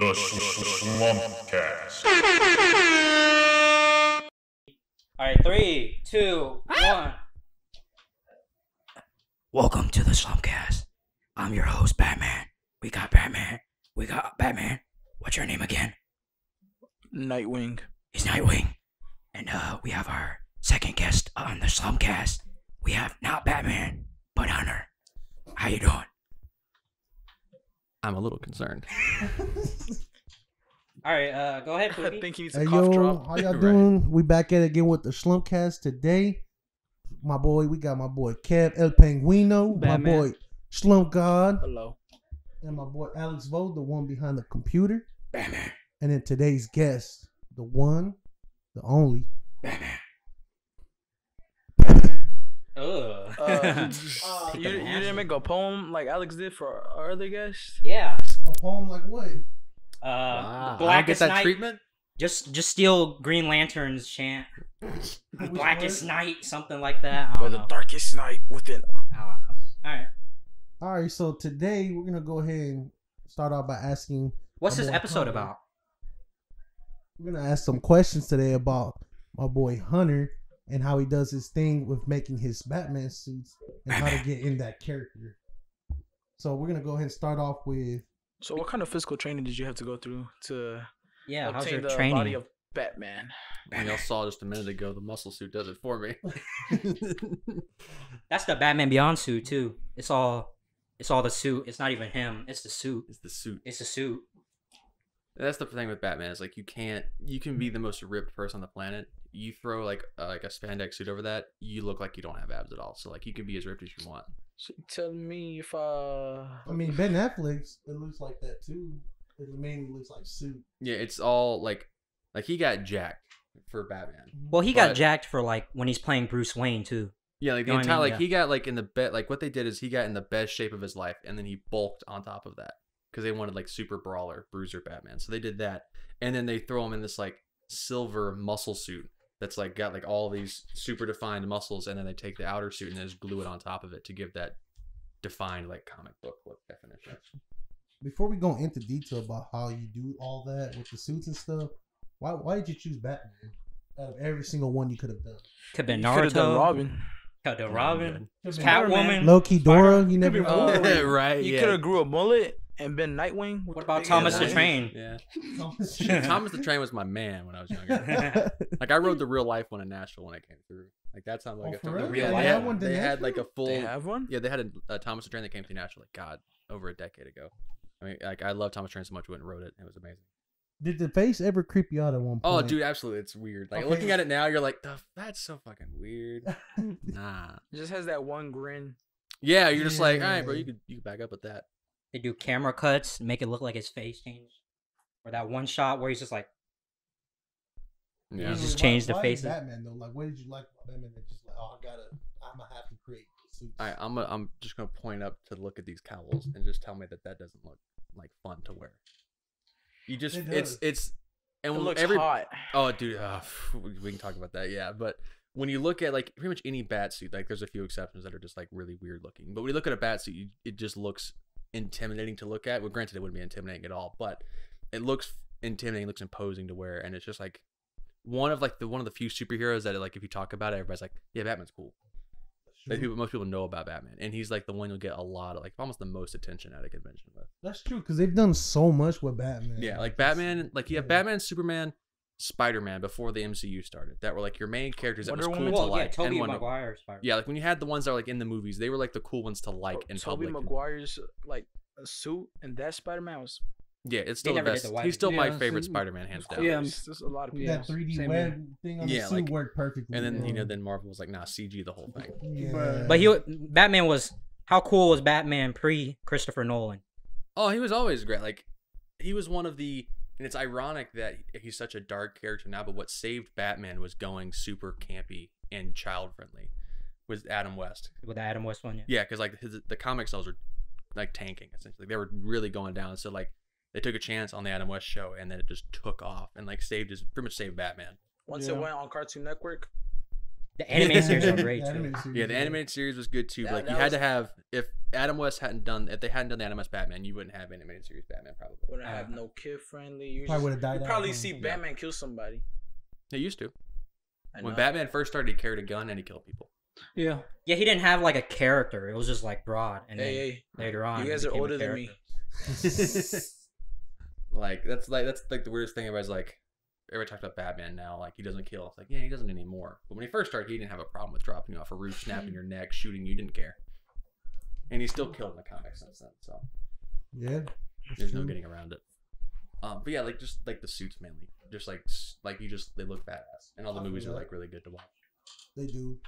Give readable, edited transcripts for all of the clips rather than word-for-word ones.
The Shlumpedcast. Alright, 3, 2, 1. Welcome to the Shlumpedcast. I'm your host, Batman. We got Batman. What's your name again? Nightwing. He's Nightwing. And we have our second guest on the Shlumpedcast. We have not Batman, but Hunter. How you doing? I'm a little concerned. Alright, go ahead, I Pookie. think he's Hey a cough yo, drop. how y'all Right. doing? We back at it again with the Shlumpcast today. We got my boy Kev El Penguino, Batman. my boy Slump God, Hello. and my boy Alex Vo, the one behind the computer. Batman. And then today's guest, the one, the only. Batman. Ugh. You didn't make a poem like Alex did for our other guest? Yeah. A poem like what? I don't get Blackest that Night. treatment. Just steal Green Lantern's chant. Which Blackest word? Night, something like that. I By don't the know. darkest night within. I don't know. Alright. All right, so today we're gonna go ahead and start off by asking. What's my this boy episode Hunter. about? We're gonna ask some questions today about my boy Hunter and how he does his thing with making his Batman suits and how to get in that character. So we're gonna go ahead and start off with. So what kind of physical training did you have to go through to Yeah, how's obtain your the training? body of Batman? And y'all saw just a minute ago, the muscle suit does it for me. That's the Batman Beyond suit too. It's all the suit. It's not even him. It's the suit. It's the suit. It's the suit. That's the thing with Batman is like you can be the most ripped person on the planet. You throw like a spandex suit over that, you look like you don't have abs at all. So like you can be as ripped as you want. So tell me if I mean, Ben Affleck, it looks like that too. It mainly looks like suit. Yeah, it's all like he got jacked for Batman. Well, he got But- jacked for like when he's playing Bruce Wayne too. Yeah, like the You know what I entire mean? like he got like in the like what they did is he got in the best shape of his life, and then he bulked on top of that because they wanted like super brawler bruiser Batman. So they did that, and then they throw him in this like silver muscle suit that's like got like all these super defined muscles, and then they take the outer suit and then just glue it on top of it to give that defined like comic book look definition. Before we go into detail about how you do all that with the suits and stuff, why did you choose Batman out of every single one you could have done? Could be you could have done Naruto. Robin. Could have Robin. Spider-Man. Catwoman. Loki, Dora, you Could never be know. Wolverine. Right, You yeah. could have grew a mullet and been Nightwing. with What the about big Thomas ass the eyes. Train? Yeah, Thomas the Train was my man when I was younger. Like I rode the real life one in Nashville when I came through. Like that's how like Oh, I for took the real? real They life. had one to They had like a Nashville? full. They have one? Yeah, they had a Thomas the Train that came through Nashville. Like God, over a decade ago. I mean, like I love Thomas Train so much. We went and rode it. It was amazing. Did the face ever creep you out at one point? Oh, dude, absolutely, it's weird. Like Okay. looking at it now, you're like, that's so fucking weird. Nah. It just has that one grin. Yeah, you're just like, all right, bro, Yeah. you could back up with that. They do camera cuts, make it look like his face changed. Or that one shot where he's just like, Yeah. You just changed the why faces. Batman though, like, what did you like about Batman? That just like, I'm gonna have to create suits. All right, I'm just gonna point up to look at these cowls and just tell me that doesn't look like fun to wear. You just It it's does. and It looks every hot. oh dude, we can talk about that, yeah. But when you look at like pretty much any bat suit, like there's a few exceptions that are just like really weird looking. But when you look at a bat suit, it just looks intimidating to look at. Well, granted, it wouldn't be intimidating at all, but it looks intimidating, looks imposing to wear, and it's just like one of the few superheroes that like if you talk about it, everybody's like, yeah, Batman's cool. Like most people know about Batman, and he's like the one you'll get a lot of like almost the most attention at a convention with. That's true because they've done so much with Batman. Yeah, like Batman, like you have Batman, Superman, Spider-Man before the MCU started. That were like your main characters that Wonder was cool Woman? to well, yeah, like. Tobey and Wonder- Maguire. Spider-Man. Yeah, like when you had the ones that were like in the movies, they were like the cool ones to like in Tobey public. Maguire's like a suit and that Spider-Man was. Yeah, it's still the never did best. the white- He's still my Yeah, favorite so- Spider-Man hands down. Yeah. There's a lot of people. Yeah. that 3D same web thing on Yeah, the suit like- worked perfectly. And then bro. then Marvel was like, nah, CG the whole thing. Yeah. But Batman was, how cool was Batman pre-Christopher Nolan? Oh, he was always great. Like he was one of the, and it's ironic that he's such a dark character now. But what saved Batman was going super campy and child friendly. Was Adam West. With the Adam West one, yeah. Yeah, because like the comic sales are like tanking essentially. They were really going down. So like they took a chance on the Adam West show, and then it just took off and like pretty much saved Batman. Once Yeah. it went on Cartoon Network, The animated series are great The too. animated series Yeah, is the great. animated series was good too. But like That you had was- to have if they hadn't done the Adam West Batman, you wouldn't have animated series Batman probably. Wouldn't have no kid friendly. You Probably would've died You out, probably huh? see Batman kill somebody. They used to. I When know. Batman first started, he carried a gun and he killed people. Yeah. Yeah, he didn't have like a character. It was just like broad, and then Hey, later on, you he guys are became a older than me. character. Like that's the weirdest thing. Everybody's like, everybody talks about Batman now. Like he doesn't kill. It's like, yeah, he doesn't anymore. But when he first started, he didn't have a problem with dropping you off a roof, snapping your neck, shooting you. Didn't care. And he's still killed in the comics since then. So Yeah. there's no getting around it. But yeah, like just like the suits mainly, just like they look badass, and all the movies are like really good to watch. They do.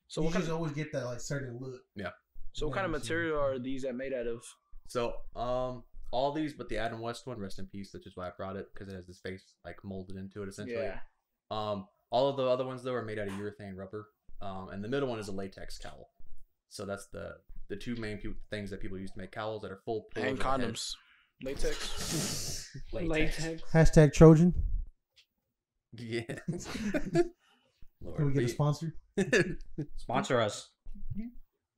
So You what kind just of always get that like certain look. so what kind of material are these that made out of? So all these but the Adam West one, rest in peace, which is why I brought it because it has his face like molded into it essentially. Yeah. All of the other ones though are made out of urethane rubber. And the middle one is a latex cowl. So that's the two main things that people use to make cowls that are full pulls And of the head. condoms. Latex. Latex. Hashtag Trojan. Yeah. Lord, Can we get a but- sponsor? Sponsor us.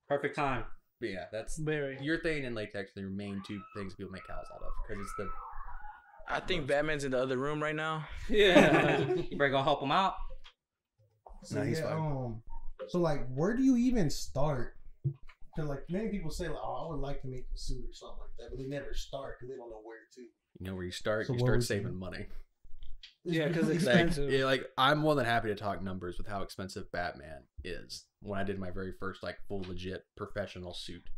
Perfect time. But yeah, that's Very. urethane and latex are the main two things people make cowls out of because it's the I think Batman's in the other room right now. Yeah. You better go help him out. So Nah, he's yeah, fine. so like, where do you even start? Because like many people say, like, oh, I would like to make a suit or something like that, but they never start because they don't know where to. you know where you start. So You what start would you saving do? money. Yeah, 'cause it's Like, expensive. yeah, like I'm more than happy to talk numbers with how expensive Batman is. When I did my very first like full legit professional suit,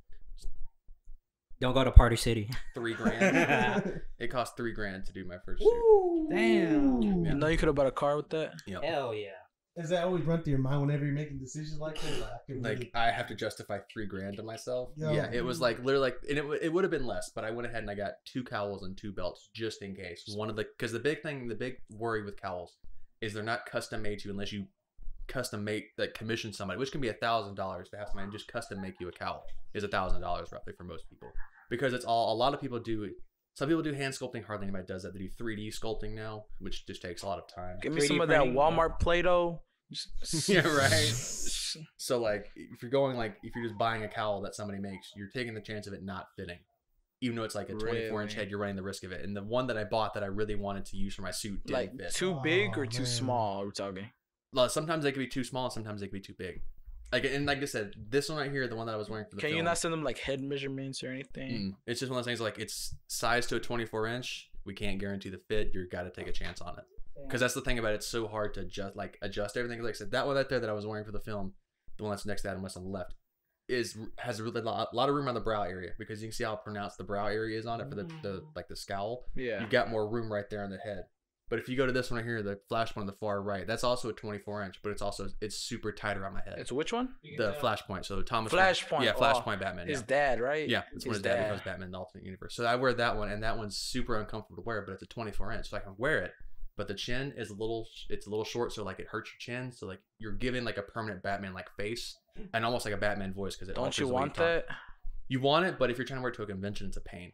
Don't go to Party City. $3,000. It cost $3,000 to do my first suit. Damn. Yeah. You know you could have bought a car with that. Yep. Hell yeah. Does that always run through your mind whenever you're making decisions like that? Like, I can Like really- I have to justify $3,000 to myself. Yo. Yeah, it was like literally like, and it would have been less, but I went ahead and I got 2 cowls and 2 belts just in case. One of the because the big worry with cowls is they're not custom made to you unless you custom make like commission somebody, which can be $1,000 to have somebody just custom make you a cowl is $1,000 roughly for most people because it's all a lot of people do. Some people do hand sculpting. Hardly anybody does that. They do 3D sculpting now, which just takes a lot of time. Give me 3D some of that printing? Walmart Play-Doh. Yeah, right. So like, if you're going like, if you're just buying a cowl that somebody makes, you're taking the chance of it not fitting, even though it's like a 24-inch head. You're running the risk of it. And the one that I bought that I really wanted to use for my suit didn't Like fit. too big or Oh, too man. small? We're talking. Well, sometimes they could be too small, and sometimes they could be too big. Like and like I said, this one right here, the one that I was wearing for the Can film, you not send them like head measurements or anything? it's just one of those things like it's sized to a 24-inch. We can't guarantee the fit. You got to take a chance on it. Because that's the thing about it. It's so hard to adjust everything. Like I said, that one right there that I was wearing for the film, the one that's next to Adam West on the left, has a really lot of room on the brow area because you can see how pronounced the brow area is on it for the like the scowl. Yeah. You've got more room right there on the head. But if you go to this one right here, the Flashpoint on the far right, that's also a 24-inch, but it's super tight around my head. It's which one? The Flashpoint. So Thomas Flashpoint. Yeah, Oh, Flashpoint Batman. His Yeah. dad, right? Yeah, it's when his dad becomes Batman in the alternate universe. So I wear that one, and that one's super uncomfortable to wear, but it's a 24-inch, so I can wear it. But the chin is a little short, so like it hurts your chin. So like you're giving like a permanent Batman like face and almost like a Batman voice because it. Don't alters you the way want talk. that? You want it, but if you're trying to wear it to a convention, it's a pain.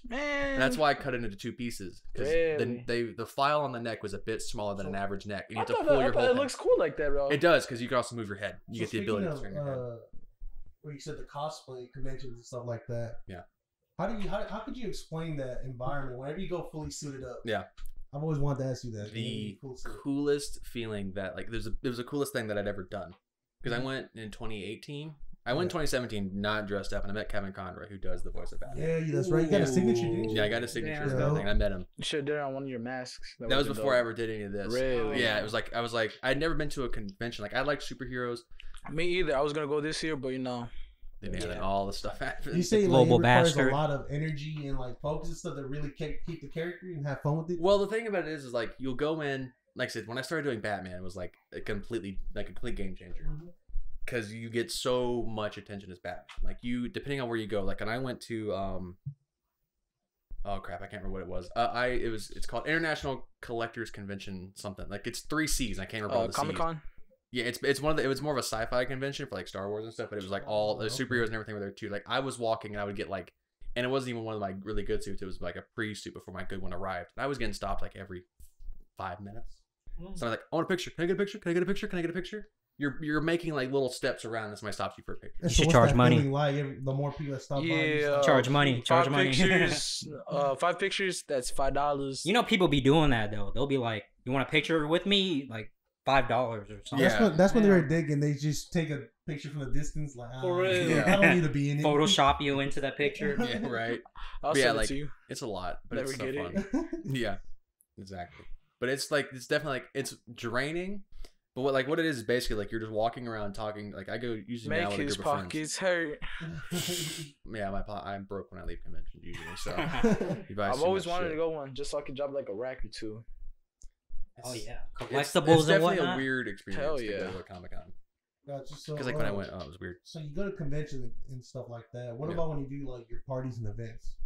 Man. And that's why I cut it into 2 pieces because Really? the file on the neck was a bit smaller than an average neck. And you I have to thought, pull that, your I thought whole it head. looks cool like that, bro. It does because you can also move your head. You So get the ability to speaking turn your head. where you said the cosplay conventions and stuff like that. Yeah. How could you explain that environment whenever you go fully suited up? Yeah. I've always wanted to ask you that. The Cool suit. coolest feeling that like there was the coolest thing that I'd ever done because I went in 2018. I went in 2017 not dressed up, and I met Kevin Conroy, who does the voice of Batman. Yeah, that's right. You got a signature, didn't you? Yeah, I got a signature and Yeah. everything. I met him. You should have done it on one of your masks. That was before I ever did any of this. Really? Yeah, it was like I was like I'd never been to a convention. Like I like superheroes. Me either. I was gonna go this year, but you know. Then all the stuff happened. You say like, Global it requires bastard. a lot of energy and like focus and stuff to really keep the character and have fun with it. Well, the thing about it is like you'll go in. Like I said, when I started doing Batman, it was like a complete game changer. Because you get so much attention as Batman. Like you, depending on where you go. Like, and I went to, oh crap, I can't remember what it was. It's called International Collectors Convention something. Like it's 3 C's. I can't remember all the C's. Comic-Con? Yeah, it was more of a sci-fi convention for like Star Wars and stuff. But it was like all the superheroes and everything were there too. Like I was walking and I would get like, and it wasn't even one of my really good suits. It was like a pre-suit before my good one arrived. And I was getting stopped like every 5 minutes. So I'm like, I want a picture. Can I get a picture? Can I get a picture? Can I get a picture? you're making like little steps around. This might stop you for a picture. And You should what's charge that money. feeling like? The more people that stop by, you Yeah. stop- Charge money. Charge 5 money. pictures. 5 pictures. That's $5. You know, people be doing that though. They'll be like, "You want a picture with me?" Like $5 or something. That's Yeah. when they were digging. They just take a picture from the distance, like, For real. Yeah. I don't need to be in it. Photoshop you into that picture. Yeah, right. I'll But yeah, send like it to you. it's a lot, but Never it's so get fun. Yeah, exactly. But it's definitely like it's draining. But what it is basically like you're just walking around talking. Like I go usually now Make with a his group of friends. pockets hurt. Yeah, I'm broke when I leave convention usually. So you buy I've too always much wanted shit. to go one just so I could drop like a rack or two. Oh yeah, It's collectibles and definitely whatnot. a weird experience Hell to yeah. go to a Comic Con. Gotcha. So, Because like when I went, oh, it was weird. So you go to conventions and stuff like that. What Yeah. about when you do like your parties and events?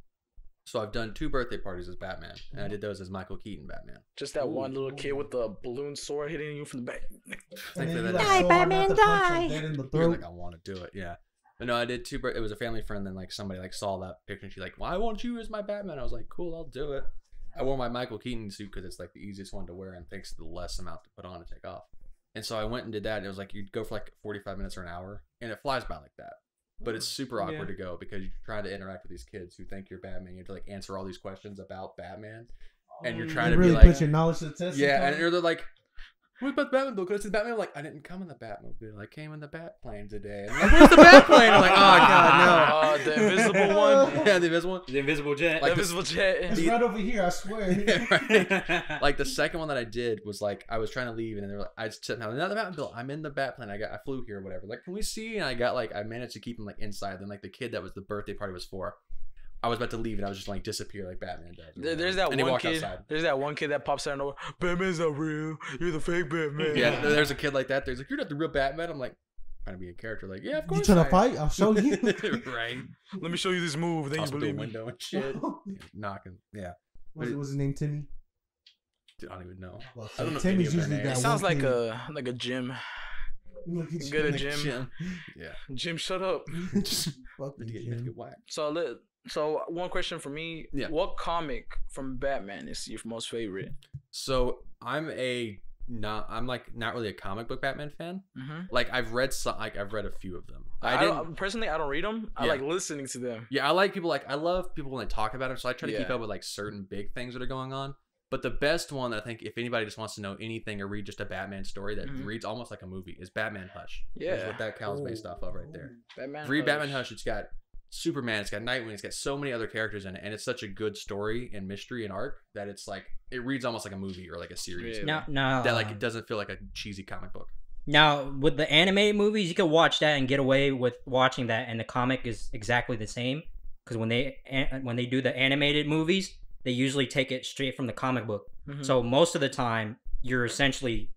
So I've done 2 birthday parties as Batman, and I did those as Michael Keaton Batman. Just that one little kid with the balloon sword hitting you from the back. And Thankfully then you that like, didn't- so hard not to punch them dead in the You're throat. like, I want to do it, yeah. But no, I did 2 it was a family friend, then like somebody like saw that picture and she's like, well, I want you as my Batman. I was like, cool, I'll do it. I wore my Michael Keaton suit because it's like the easiest one to wear and takes the less amount to put on and take off. And so I went and did that, and it was like you'd go for like 45 minutes or an hour, and it flies by like that. But it's super awkward to go because you're trying to interact with these kids who think you're Batman. You have to like answer all these questions about Batman, and you're trying You to really be like, put your knowledge to the test. yeah, sometimes. and they're like, what about the Batmobile? Because it's the Batman. I'm like, I didn't come in the Batmobile. I came in the Batplane today. And I'm like, where's the Batplane? I'm like, oh god, The invisible one. no. Yeah, the invisible one. The invisible jet. Like the invisible jet. It's right over here. I swear. Yeah, right. Like the second one that I did was like I was trying to leave, and they were like, I said, "No, not the Batmobile. I'm in the Batplane. I flew here, or whatever. Like, can we see?" And I managed to keep him like inside. Then like the kid that was the birthday party was for. I was about to leave, and I was just like disappear like Batman does. There's that and he one walked kid. outside. There's that one kid that pops out of nowhere. Batman's not real. You're the fake Batman. Yeah, there's a kid like that. There's like, you're not the real Batman. I'm like, trying to be a character. Like, yeah, of You course. trying I to fight? I'll show you. am. Right. Let me show you this move. Then Toss you him through a believe me. window and shit. Yeah, knocking. Yeah. What's his name? Timmy. Dude, I don't even know. Well, I don't know Timmy's any of usually their that. names. It sounds one like kid. a gym. Look at Good you. at gym. Jim. Yeah. Jim, shut up. Fuck Did you, you get Jim. whacked? So one question for me. Yeah. What comic from Batman is your most favorite? So I'm not really a comic book Batman fan. Mm-hmm. Like I've read a few of them. Personally, I don't read them. I Yeah. like listening to them. Yeah, I love people when they talk about it. So I try to keep Yeah. up with like certain big things that are going on. But the best one that I think if anybody just wants to know anything or read just a Batman story that Mhm. reads almost like a movie is Batman Hush. Yeah. Is what that cow's based off of right there. Batman. Read Batman Hush. It's got Superman. It's got Nightwing. It's got so many other characters in it, and it's such a good story and mystery and arc that it's like it reads almost like a movie or like a series. Really? Now, That like it doesn't feel like a cheesy comic book. now with the animated movies, you can watch that and get away with watching that, and the comic is exactly the same. Because when they do the animated movies, they usually take it straight from the comic book. Mhm. So most of the time, you're essentially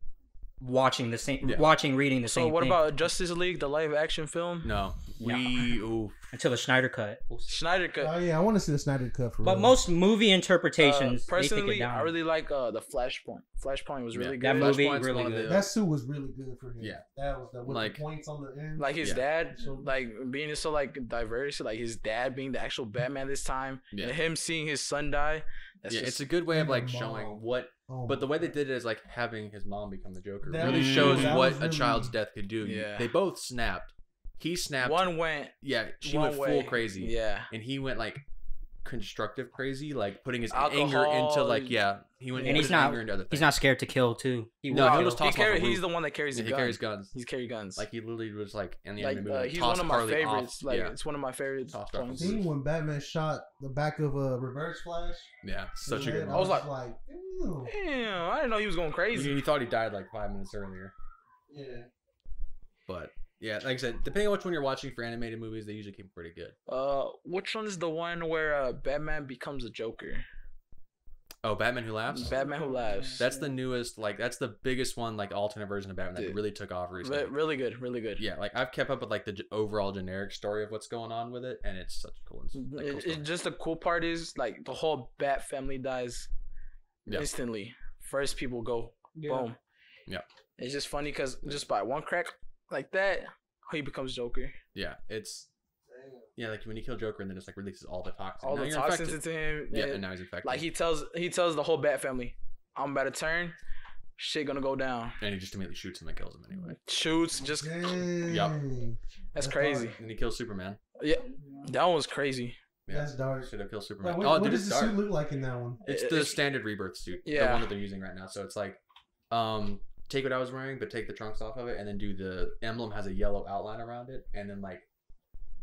watching the same, reading the So same. what thing about Justice League, the live action film? No, No. until the Snyder cut. Schneider cut. Oh yeah, I want to see the Snyder cut for But real. most movie interpretations, they take it personally, down. I really like the Flashpoint. Flashpoint was really That good. movie Flashpoint's really one of good. the- that suit was really good for him. Yeah. That was with Like- the points on the end. Like his Yeah. dad, like being so like diverse, like his dad being the actual Batman this time, Yeah. and him seeing his son die. That's yeah, just, it's a good way of And like the showing mom. what. Oh But the my way they God. did it is like having his mom become the Joker That really was- shows that what was a really- child's death could do. Yeah. They both snapped. He snapped. one went. Yeah, she one went full way. crazy. Yeah. And he went like constructive crazy, like putting his Alcohol. anger into like he went And put he's his not- anger into other things. He's not scared to kill too. No, will he kill. was tossed off a He's roof. the one that carries Yeah, the he gun. carries guns. He's carry guns. Like he literally was like in the like end of the movie, he's tossed one of my Harley favorites. off. Like yeah, it's one of my favorites. Tossed off a points. See when Batman shot the back of a Reverse Flash. yeah, such a his good. head, Moment. I was like, ew. Damn, I didn't know he was going crazy. You thought he died like 5 minutes earlier, Yeah. but yeah, like I said, depending on which one you're watching for animated movies, they usually keep it pretty good. Which one is the one where Batman becomes a Joker? Oh, Batman Who Laughs. Batman Who Laughs. That's the newest, like that's the biggest one, like alternate version of Batman that Dude. really took off recently. Really good, really good. Yeah, like I've kept up with like the overall generic story of what's going on with it, and it's such a cool. Like, cool story. It's just the cool part is like the whole Bat family dies Yeah. instantly. First people go boom. Yeah. It's just funny because just by one crack like that, he becomes Joker. Yeah, it's like when you kill Joker and then it's like releases all the toxins. All Now the you're toxins infected. into him. Yeah, and now he's infected. Like he tells the whole Bat family, I'm about to turn. shit gonna go down. And he just immediately shoots him and kills him anyway. Shoots, just Dang. that's crazy. And he kills Superman. Yeah, that one was crazy. Yeah. That's dark. Should have killed Superman. Like, what does the suit look like in that one? It's the standard Rebirth suit. The Yeah. one that they're using right now. So it's like, take what I was wearing, but take the trunks off of it, and then do the emblem has a yellow outline around it, and then like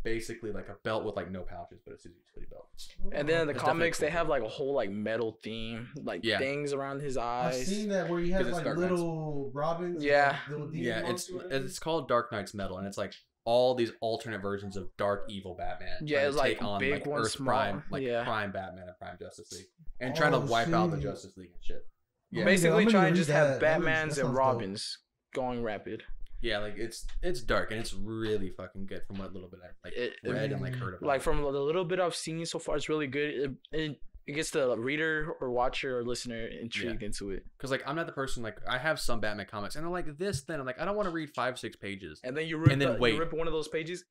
basically like a belt with like no pouches, but it's a utility belt. And then in the It's comics, they definitely have like a whole like metal theme, like Yeah. things around his I've eyes. seen that where he has 'Cause it's like Dark little robins. Yeah. Like little demon Yeah, monsters. it's called Dark Knight's Metal, and it's like all these alternate versions of dark evil Batman. Yeah, trying it's to like take on big like one, Earth small. Prime, like Yeah. Prime Batman and Prime Justice League, and trying to wipe out the shit. Justice League and shit. Yeah, Basically, I'm gonna trying to read just that. have That Batmans sounds and dope. Robins going rapid. yeah, like it's dark and it's really fucking good from what little bit I read and like heard about. Like from the little bit I've seen so far, it's really good. It gets the reader or watcher or listener intrigued into it. Because like I'm not the person like I have some Batman comics and they're like this then I'm like I don't want to read 5-6 pages. And then you rip, And then wait. you rip one of those pages.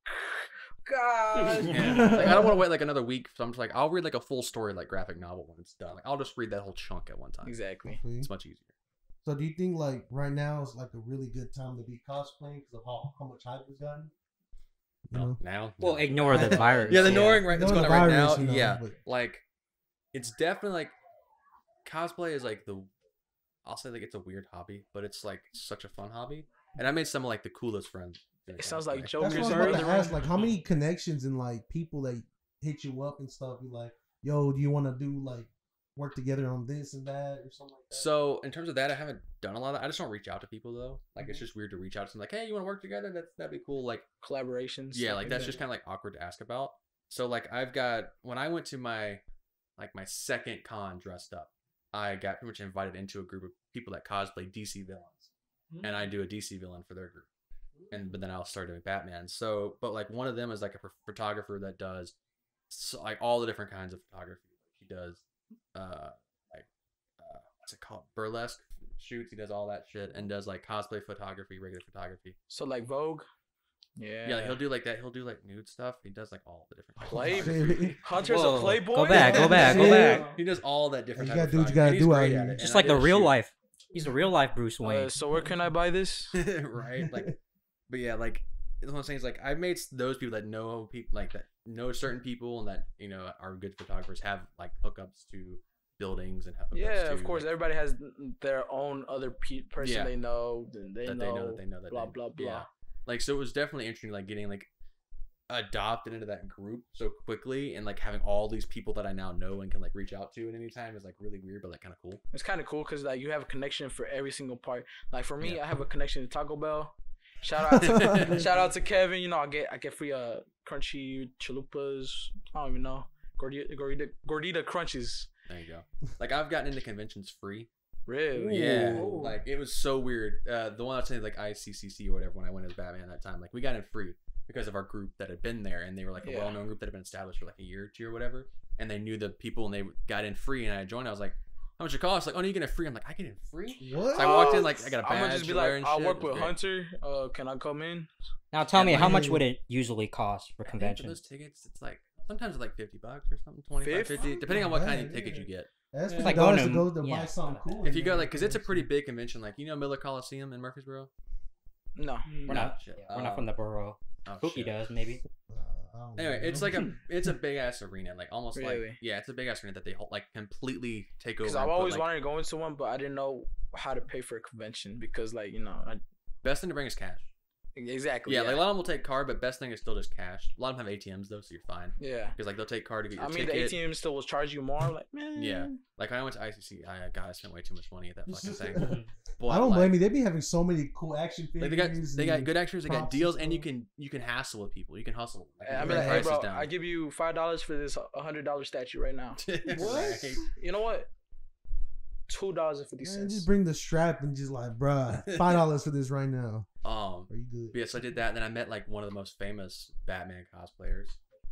God. Yeah. Like I don't want to wait like another week. So I'm just like I'll read like a full story like graphic novel when it's done. Like I'll just read that whole chunk at one time. Exactly. Okay. It's much easier. So do you think like right now is like a really good time to be cosplaying because of how much hype has gotten? You know? Now. Well, no. ignore the virus. Yeah, the ignoring right that's Ignore going the on right virus, now. you know, Yeah, but- like it's definitely like cosplay is like I'll say like it's a weird hobby, but it's like such a fun hobby. And I made some of like the coolest friends. doing It sounds cosplay. like That's Joker's what I was already about to ask. Like, how many connections and like people that hit you up and stuff? You like, yo, do you want to do like work together on this and that or something like that? So in terms of that, I haven't done a lot of that. I just don't reach out to people though. Like it's just weird to reach out to them like, hey, you want to work together? That'd be cool. Like collaborations. yeah, stuff like that's that. just kind of like awkward to ask about. So like I've got when I went to my second con dressed up, I got pretty much invited into a group of people that cosplay DC villains, and I do a DC villain for their group, but then I'll start doing Batman. So but like one of them is like a photographer that does like all the different kinds of photography. He does what's it called, burlesque shoots. He does all that shit and does like cosplay photography, regular photography. So like Vogue. Yeah. Yeah, like, he'll do like that. He'll do like nude stuff. He does like all the different Play. Hunter's Whoa. a playboy. Go back, go back, go Shit. back. He does all that different. You type gotta of do what you photography, gotta and he's do out great here. at it, Just and like I the did a real shoot. life. He's the real life Bruce Wayne. So where can I buy this? Right? Like, but yeah, like what I'm saying is like I've made those people that know people like that know certain people and that you know are good photographers have like hookups to buildings and have hookups Yeah, to, of course. like, Everybody has their own other person Yeah. they know. Then they that know. they know that blah they, blah blah. yeah. Like so it was definitely interesting like getting like adopted into that group so quickly and like having all these people that I now know and can like reach out to at any time is like really weird but like kind of cool. It's kind of cool because like you have a connection for every single part. Like for me, Yeah. I have a connection to Taco Bell. Shout out to shout out to Kevin. You know, I get free crunchy chalupas. I don't even know gordita crunches. There you go. Like I've gotten into conventions free. Really? Yeah, Ooh. like it was so weird. The one I was saying like ICCC or whatever when I went as Batman that time, like we got in free because of our group that had been there and they were like a Yeah. well-known group that had been established for like a year or two or whatever, and they knew the people and they got in free and I joined. I was like, how much it cost? Like, oh no, you get in free. I'm like, I get in free. What? So I walked in like I got a badge. I'm gonna just be to wear like, and I'll shit. work It was with great. Hunter. Can I come in? Now tell me, Yeah, how like- much would it usually cost for I think for convention? those tickets, it's like sometimes it's like $50 or something, 25, 50? 50, depending on what kind of Yeah, ticket yeah. you get. That's It's like $50 going to to- go to yeah. buy something cool. If you go like, cause it's a pretty big convention, like you know Miller Coliseum in Murfreesboro. No. We're not. Shit. We're not from the borough. Oh, Pookie shit. does maybe. Anyway, it's like it's a big ass arena, like almost like Really? yeah, it's a big ass arena that they like completely take over. Because and I've put, always like, wanted to go into one, but I didn't know how to pay for a convention because, like, you know, best thing to bring is cash. exactly. Yeah, like a lot of them will take card, but best thing is still just cash. A lot of them have ATMs though, so you're fine. yeah. Because like they'll take card to get your I mean, ticket. the ATM still will charge you more. Like, man. Yeah, like when I went to ICC, I spent way too much money at that fucking thing. But, I don't like, blame you. They be having so many cool action Like figures. they got and good actors, they got props deals, and and stuff. you can hassle with people. You can hustle. Like, you I can mean, bring like, hey, prices bro, down. I give you $5 for this $100 statue right now. Right. You know what? $2.50. Man, just bring the strap and just like, bruh, $5 for this right now. Are Are you good? yeah, so I did that, and then I met like one of the most famous Batman cosplayers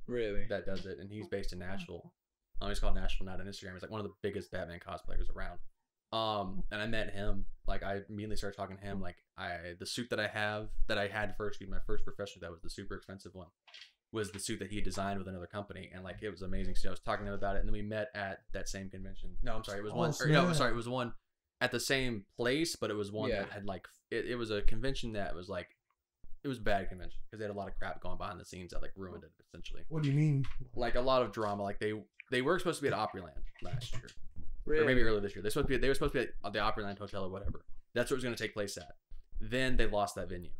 Really? that does it, and he's based in Nashville. He's called Nashville Not on Instagram. He's like one of the biggest Batman cosplayers around. And I met him. Like I immediately started talking to him. Like the suit that I had first, my first professional that was the super expensive one, was the suit that he had designed with another company, and like it was amazing. So I was talking to him about it, and then we met at that same convention. No, I'm sorry, it was Oh, one. Or, no, snap. sorry, it was one at the same place, but it was one Yeah. that had like it was a convention that was like it was a bad convention because they had a lot of crap going behind the scenes that like ruined it essentially. What do you mean? Like a lot of drama. Like they were supposed to be at Opryland last year, Really? or maybe earlier this year. They were supposed to be at the Opryland Hotel or whatever. That's what was going to take place at. Then they lost that venue.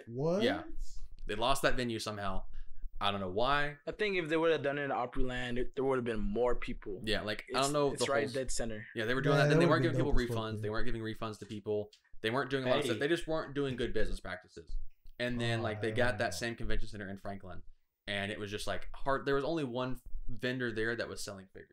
What? Yeah. They lost that venue somehow. I don't know why. I think if they would have done it in Opryland, there would have been more people. Yeah, like I don't know. It's right dead center. Yeah, they were doing Yeah, that. Then that they would've weren't been giving people dope as fuck, refunds. yeah. They weren't giving refunds to people. They weren't doing a lot of stuff. Hey. They just weren't doing good business practices. And then like they got that same convention center in Franklin, and it was just like hard. There was only one vendor there that was selling figures.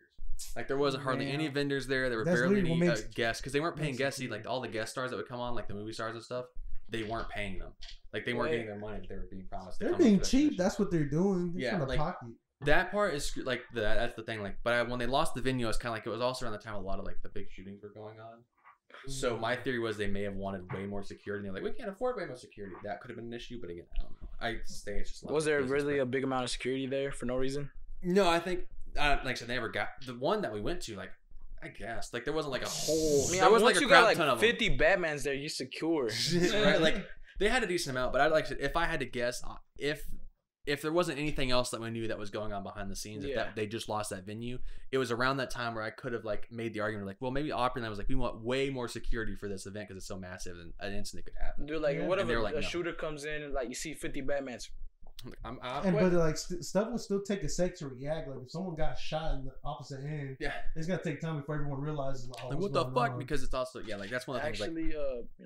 Like there wasn't hardly any vendors there. There were That's barely literally any what makes- guests because they weren't paying makes it guests. cool. Like all the guest stars that would come on, like the movie stars and stuff, they weren't paying them. Like they weren't Wait. getting their money that they were being promised. to They're come up being to that cheap. convention. That's what they're doing. They're Yeah, trying to like- pocket. That part is like that's the thing. Like, but when they lost the venue, it's kind of like it was also around the time a lot of like the big shootings were going on. So my theory was they may have wanted way more security. And they're like, we can't afford way more security. That could have been an issue, but again, I don't know. I say it's just. Was there really a big amount of security there for no reason? No, I think like I said, they never got the one that we went to. Like, I guess like there wasn't like a whole. I mean, there wasn't once like a you crap got like ton of 50 Batmans there, you secure. them. Right? Like they had a decent amount, but I'd like to, if I had to guess, if there wasn't anything else that we knew that was going on behind the scenes, if Yeah. that they just lost that venue, it was around that time where I could have like made the argument like, well, maybe Opryland was like, we want way more security for this event because it's so massive and an incident could happen. Dude, like, Yeah. what if And they were like, a no. shooter comes in and like you see 50 Batmans? I'm And quit. but like stuff will still take a sec to react. Like if someone got shot in the opposite end, Yeah. it's gonna take time before everyone realizes. Oh, Like, what's what the going fuck? on. Because it's also like that's one of the things. Like, Actually, you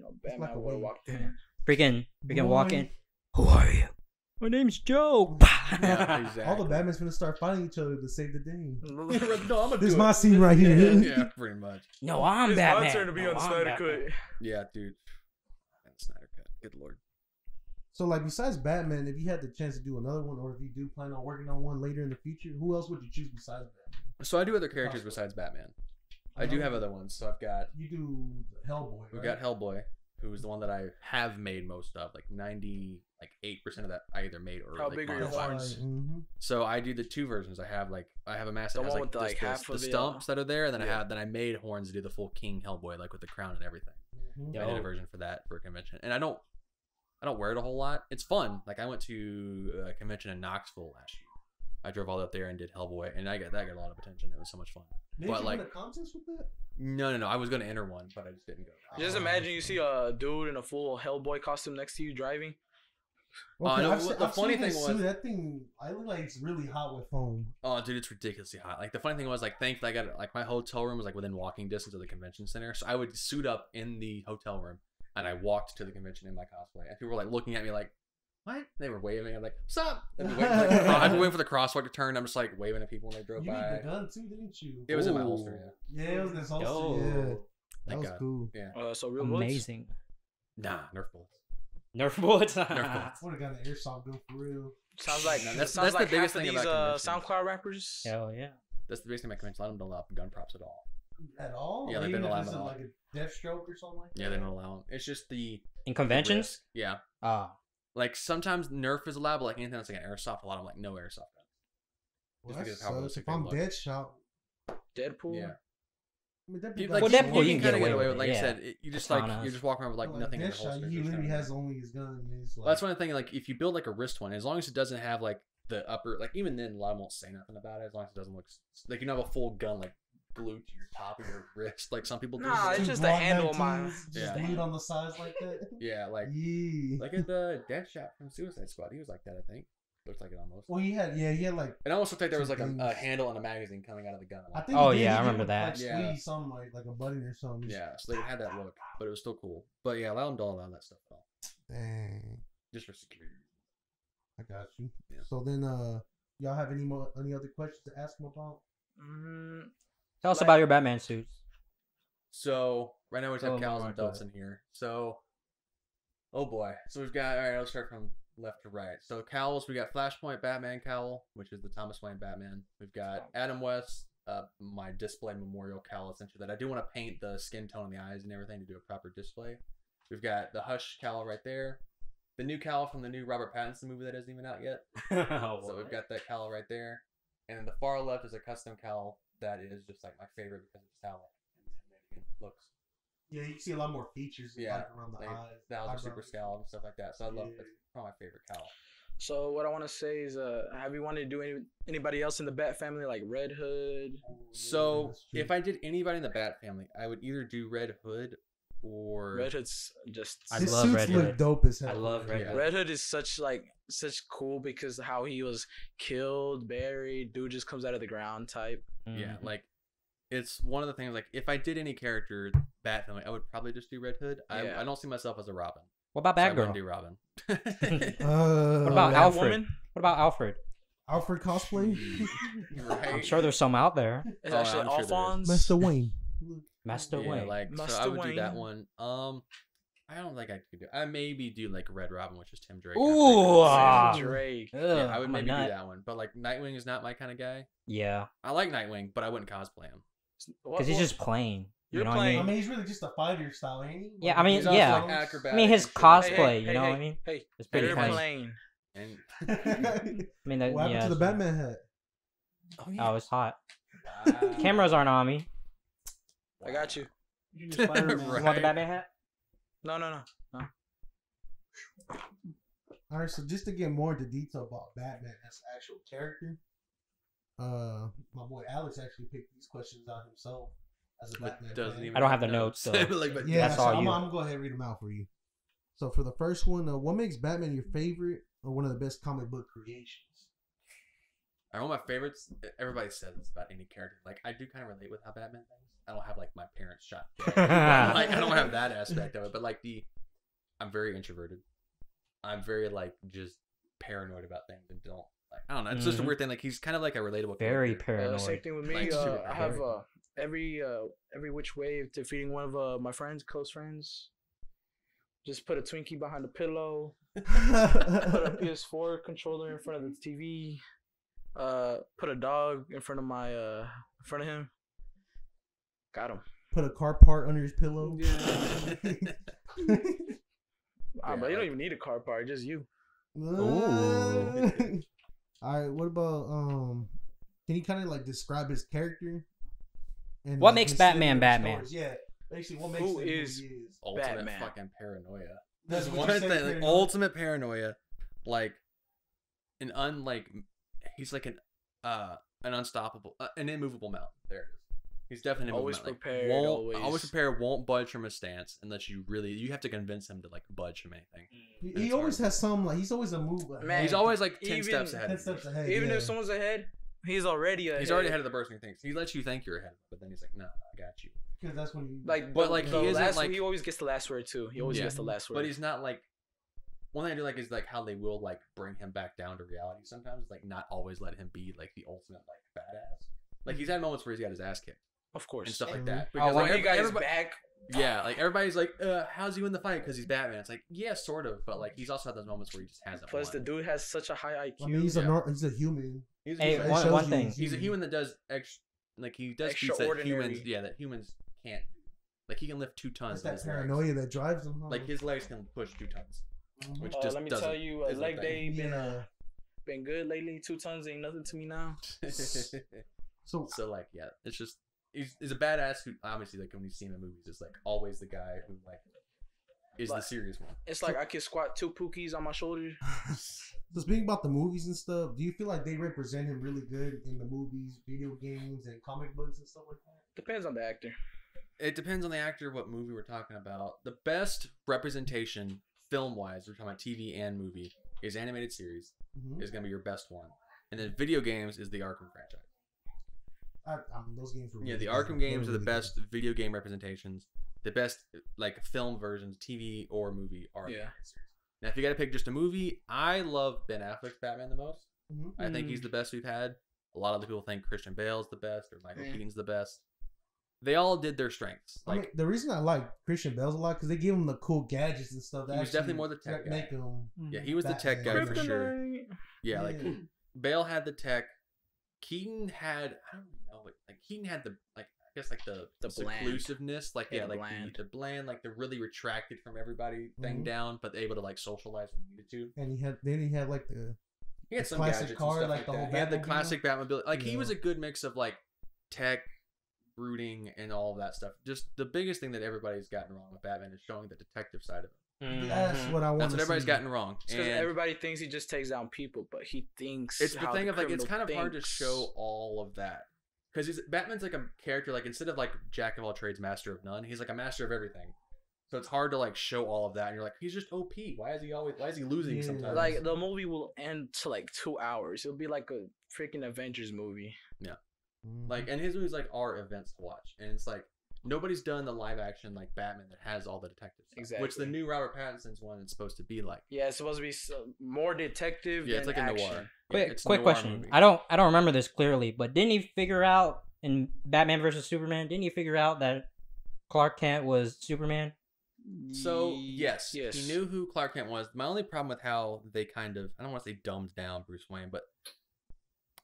know, Batman like a would have wave. walked in. Freaking Boy. walk in. Who are you? My name's Joe. yeah, exactly. All the Batman's gonna start fighting each other to save the day. no, I'm gonna This is do my it. scene right here. Yeah, pretty much. No, I'm It's Batman. my turn to be No, on the I'm Snyder Batman. Cut. Yeah, dude. Man, Snyder Cut. Good lord. So like besides Batman, if you had the chance to do another one, or if you do plan on working on one later in the future, who else would you choose besides Batman? So I do other characters besides Batman. I do have other ones. So I've got You do Hellboy. we've right? got Hellboy, who is the one that I have made most of. Like 8% of that I either made or How like big are your modified. horns? Mhm. So I do the two versions. I have a mask The that has one like, with, like, this- half the of the, stumps that are there, and then yeah. I made horns to do the full King Hellboy, like with the crown and everything. Mhm. Yeah. I did a version for that for a convention, and I don't wear it a whole lot. It's fun. Like I went to a convention in Knoxville last year. I drove all up there and did Hellboy, and that got a lot of attention. It was so much fun. Did But, you like- win a contest with that? No. I was going to enter one, but I just didn't go. Just imagine you see a dude in a full Hellboy costume next to you driving. Okay, no, I've the se- I've funny seen his thing suit. was- that thing. I look like it's really hot with foam. Oh, dude, it's ridiculously hot. Like the funny thing was, like, thankfully I got like my hotel room was like within walking distance of the convention center, so I would suit up in the hotel room and I walked to the convention in my cosplay, and people were like looking at me like, "What?" They were waving. I'm like, "What's up?" I'd be waiting for the crosswalk to turn. I'm just like waving at people when they drove You by. need the gun too, didn't you? It was in my Ooh. holster. Yeah, it was in his holster. Yo. Yeah, that Thank was God. cool. Yeah. So real bullets. Amazing. Nah, Nerf bullets. Nerf bullets. Nerf bullets. Would have got an airsoft gun for real. Sounds like No, that's- sounds that's the like biggest half of thing these about conventions. SoundCloud rappers. Hell yeah. That's the biggest thing about conventions. A lot of them don't allow gun props at all. At all? Yeah, Like, they even didn't if allow it's them at all. like a Deathstroke or something like that. Yeah, they don't allow them. It's just the In conventions? risk. Yeah. Ah. Like sometimes Nerf is allowed, but like anything that's like an airsoft, a lot of them like no airsoft guns. Well, Just that because of how sucks. realistic If they I'm look. Deadshot, Deadpool. Yeah. I mean, Deadpool You, got like, Well, some Deadpool, more- you can get kinda away with it, Like I yeah. said, you just Katanas. you're just walking around with like But, nothing in your Deadshot, holster. he just literally kinda- has only his gun. And he's like, Well, that's one thing. Like if you build like a wrist one, as long as it doesn't have like the upper, like even then, a lot of them won't say nothing about it. As long as it doesn't look like you don't have a full gun like glued to your top of your wrist, like some people do. Nah, it's two just the Glock handle of my- 19s just Yeah. glued on the sides like that. Yeah, like Yeah. look at the Deadshot from Suicide Squad. He was like that, I think. Looks like it almost. Well, he had like. It almost looked like there was like Some a things. handle and a magazine coming out of the gun. I think. Oh, he did, yeah, he I did, remember that. Like Yeah. squeeze something like a button or something. Yeah, so they had that look, but it was still cool. But yeah, allow them to allow that stuff though, Dang, just for security. I got you. Yeah. So then, y'all have any other questions to ask him about? Mm, Tell us Like- about your Batman suits. So right now we just Oh, have cows my and belts in here. So, oh boy. So we've got, all right, I'll start from left to right. So cowls, we got Flashpoint Batman cowl, which is the Thomas Wayne Batman. We've got Adam West, my display memorial cowl, essentially, that I do want to paint the skin tone on the eyes and everything to do a proper display. We've got the Hush cowl right there. The new cowl from the new Robert Pattinson movie that isn't even out yet. So we've got that cowl right there. And then the far left is a custom cowl that is just like my favorite because of just how intimidating it looks. Yeah, you can see a lot more features like around the eyes. The eyes are super scaled and stuff like that. So I love that's probably my favorite cowl. So what I want to say is, have you wanted to do anybody else in the Bat family, like Red Hood? So if I did anybody in the Bat family, I would either do Red Hood or Red Hood's just. I love Red look Hood. dope as hell. I love Red Hood. Red Hood is such cool because how he was killed, buried, dude just comes out of the ground type. Yeah, like it's one of the things. Like if I did any character Bat family, I would probably just do Red Hood. I don't see myself as a Robin. What about So I Batgirl? wouldn't do Robin. What about Alfred? Woman? What about Alfred? Alfred cosplay? Right. I'm sure there's some out there. It's Oh, actually I'm sure there is. Alphonse. Master Wayne. Master Yeah, Wayne. like so Master I would do that Wayne. one. I don't think I could do. I maybe do like Red Robin, which is Tim Drake. Ooh, after he Sam Drake. Ugh, yeah, I would I'm a maybe do nut. that one. But like Nightwing is not my kind of guy. Yeah, I like Nightwing, but I wouldn't cosplay him. because he's just plain. You You're know playing- I what I mean? mean, he's really just a fighter style, ain't he? Yeah, I mean, He's also, yeah. like, acrobatic I mean, his and shit. cosplay. You know what I mean? Hey, It's pretty you're funny. playing. And I mean, that, What happened yeah. to the Batman hat? Oh, it's hot. Cameras aren't on me. I got you. You want the Right. Batman hat? No. All right, so just to get more into detail about Batman as an actual character, my boy Alex actually picked these questions out himself as a Batman doesn't fan. even I don't have the notes, so- Like, but Yeah, That's so all I'm you. gonna go ahead and read them out for you. So for the first one, what makes Batman your favorite or one of the best comic book creations? I know my favorites. Everybody says this about any character. Like I do kind of relate with how Batman thinks. I don't have like my parents shot. Like I don't have that aspect of it. But like I'm very introverted. I'm very like just paranoid about things and don't like. I don't know. It's just a weird thing. Like he's kind of like a relatable. Very character. paranoid. Same thing with me. Like, super I have paranoid. every which way of defeating one of my friends, close friends. Just put a Twinkie behind the pillow. Put a PS4 controller in front of the TV. Put a dog in front of in front of him. Got him. Put a car part under his pillow. But you don't even need a car part, just you. All right, what about can you kind of like describe his character? And What like, makes his Batman cinematic Batman? stories? Yeah, basically, what makes Who him is- who he is? Ultimate Batman. fucking paranoia. That's That's what one you thing. say, Like paranoia? ultimate paranoia. Like he's like an unstoppable, an immovable mountain. There it is. He's definitely an Always immovable mountain. prepared, Won't, always. prepared. Won't budge from his stance unless you have to convince him to like budge from anything. He always has some like he's always a move. Man, He's always like 10 even- steps ahead. 10 of you. steps ahead. Even yeah. if someone's ahead, he's already ahead. He's already ahead of the person he thinks. He lets you think you're ahead, but then he's like, "No, I got you." Because that's when you Like, But, like, the he isn't, last, like- he always gets the last word too. He always Yeah. gets the last word. But he's not like. One thing I do like is like how they will like bring him back down to reality sometimes. Like not always let him be like the ultimate like badass. Like he's had moments where he's got his ass kicked of course. and stuff like Mhm. that. Oh, Because when like he got his everybody, back. yeah, like everybody's like, how's he win the fight? Because he's Batman. It's like, yeah, sort of, but like he's also had those moments where he just hasn't. Plus, the won. dude has such a high IQ. I mean, he's Yeah. he's a human. He's a Hey, human. It one shows you thing. he's He's a human that does like he does feats that Extraordinary. humans, that humans can't do. Like he can lift 2 tons. It's that with his legs. paranoia that drives him. Huh? Like his legs can push 2 tons, Mhm. which just let me doesn't. tell you, isn't a leg thing. day Yeah. been good lately. 2 tons ain't nothing to me now. So So like yeah, it's just he's a badass who obviously like when you see him in movies, it's like always the guy who like is the Like- serious one. It's like I can squat 2 Pookies on my shoulder. So speaking about the movies and stuff, do you feel like they represent him really good in the movies, video games, and comic books and stuff like that? Depends on the actor. It depends on the actor, what movie we're talking about. The best representation film wise, we're talking about TV and movie, is animated series Mm-hmm. is gonna be your best one, and then video games is the Arkham franchise. I mean, those games were Yeah, really the good. Arkham They games were are the really best video game representations. The best like film versions, TV or movie, are Yeah. animated series. Now, if you got to pick just a movie, I love Ben Affleck's Batman the most. good. Mhm. I think he's the best we've had. A lot of the people think Christian Bale's the best or Michael Yeah. Keaton's the best. They all did their strengths. I Like mean, the reason I like Christian Bale's a lot because they give him the cool gadgets and stuff. That He was actually definitely more the tech guy. make him. yeah, he was the tech guy Batman. for sure. Kryptonite. Yeah, like Yeah. Bale had the tech. Keaton had I don't know, like Keaton had the like I guess like the bland. seclusiveness, like Yeah, yeah, the like bland. the bland, like the really retracted from everybody thing Mhm. down, but able to like socialize when needed to. And he had like the He had The some classic gadgets car, and stuff like like the that. whole He had the Batmobile. classic Batmobile. Like he Yeah. was a good mix of like tech, brooding and all of that stuff. Just the biggest thing that everybody's gotten wrong with Batman is showing the detective side of him. That's what I want. That's what everybody's gotten wrong. Because And everybody thinks he just takes down people, but he thinks. it's the how thing of like it's criminal kind of hard to thinks. show all of that because Batman's like a character like instead of like jack of all trades, master of none, he's like a master of everything. So it's hard to like show all of that, and you're like, he's just OP. Why is he losing Yeah. sometimes? Like the movie will end to like 2 hours. It'll be like a freaking Avengers movie. Like, and his movies like are events to watch, and it's like nobody's done the live action like Batman that has all the detective stuff, Exactly. which the new Robert Pattinson's one is supposed to be like. Yeah, it's supposed to be more detective. Yeah, it's than like a action. noir. Quick, It's a quick noir question. movie. I don't remember this clearly, but didn't he figure out in Batman versus Superman? Didn't he figure out that Clark Kent was Superman? So yes, yes, he knew who Clark Kent was. My only problem with how they kind of I don't want to say dumbed down Bruce Wayne, but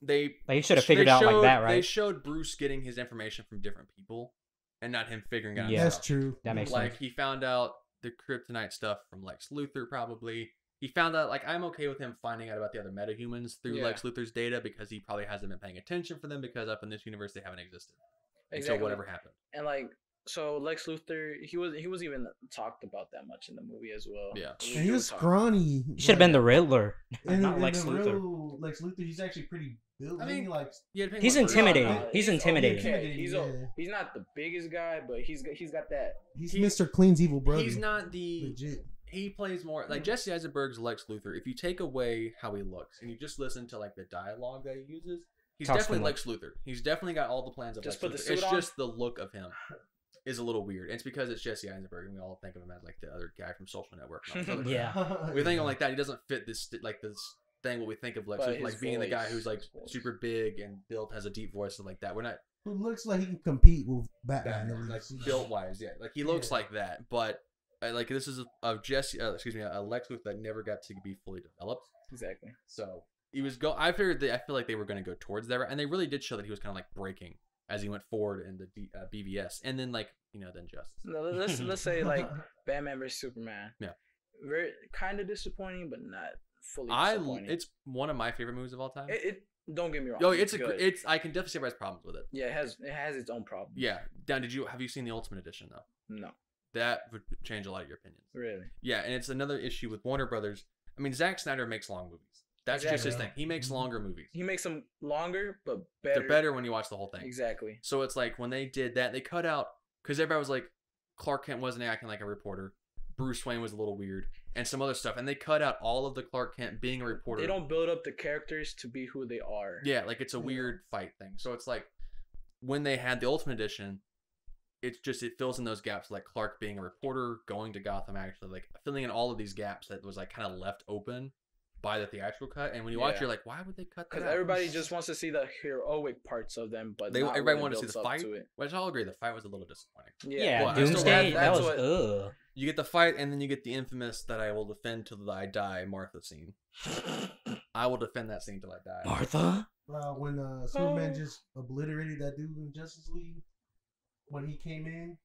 they Like he should have figured out like that, They right? showed Bruce getting his information from different people, and not him figuring it out. Yeah. That's himself. true. That makes Like sense. he found out the kryptonite stuff from Lex Luthor, probably. He found out like I'm okay with him finding out about the other metahumans through Yeah. Lex Luthor's data because he probably hasn't been paying attention for them because up in this universe they haven't existed Exactly. until whatever happened. And like, so Lex Luthor, he was even talked about that much in the movie as well. Yeah. And he was scrawny. He should have been the Riddler, And not in Lex the Luthor. real Lex Luthor, he's actually pretty built. I mean, like Yeah, depending He's on what- intimidating. No, He's he's intimidating. intimidating. He's Yeah. he's not the biggest guy, but he's got that. he's he- Mr. Clean's evil brother. He's not the legit. he plays more like Jesse Eisenberg's Lex Luthor. If you take away how he looks and you just listen to like the dialogue that he uses, he's Talks definitely too Lex Luthor. He's definitely got all the plans of Just Lex put the Luthor. suit It's on? just the look of him is a little weird. And it's because it's Jesse Eisenberg and we all think of him as like the other guy from Social Network. And all this other Yeah. crap. We think of him like that. He doesn't fit this like this thing what we think of Lex But Luthor, like his being the guy voice, who's like his voice. super big and built, has a deep voice and like that. We're not Who looks like he can compete with Batman. Batman, like at least. built wise, yeah. Like he looks Yeah. like that, but like this is a Jesse, a Lex Luthor that never got to be fully developed. Exactly. So he was I feel like they were going to go towards that, and they really did show that he was kind of like breaking as he went forward in the BVS, and then like then Justice. No, let's say like Batman vs Superman. Yeah. Very kind of disappointing, but not fully disappointing. It's one of my favorite movies of all time. It don't get me wrong. Oh, it's good. I can definitely say it has problems with it. Yeah, it has its own problems. Yeah. Dan, have you seen the Ultimate Edition though? No, That would change a lot of your opinions. really. Yeah, and it's another issue with Warner Brothers. I mean, Zack Snyder makes long movies. That's just his Exactly. thing. He makes longer movies. He makes them longer, but better. They're better when you watch the whole thing. Exactly. So it's like when they did that, they cut out because everybody was like, Clark Kent wasn't acting like a reporter. Bruce Wayne was a little weird, and some other stuff, and they cut out all of the Clark Kent being a reporter. They don't build up the characters to be who they are. Yeah, like it's a weird fight thing. So it's like when they had the Ultimate Edition, it fills in those gaps, like Clark being a reporter, going to Gotham, actually like filling in all of these gaps that was like kind of left open by the theatrical cut. And when you watch, Yeah. you're like, why would they cut that? Because out? everybody just wants to see the heroic parts of them, but everybody really wanted to see builds the up fight, to it. which I'll agree, the fight was a little disappointing. Yeah, Well, I still Doomsday. have- That was that's what- You get the fight, and then you get the infamous that I will defend till I die Martha scene. I will defend that scene till I die. Martha. When Superman just obliterated that dude in Justice League, when he came in,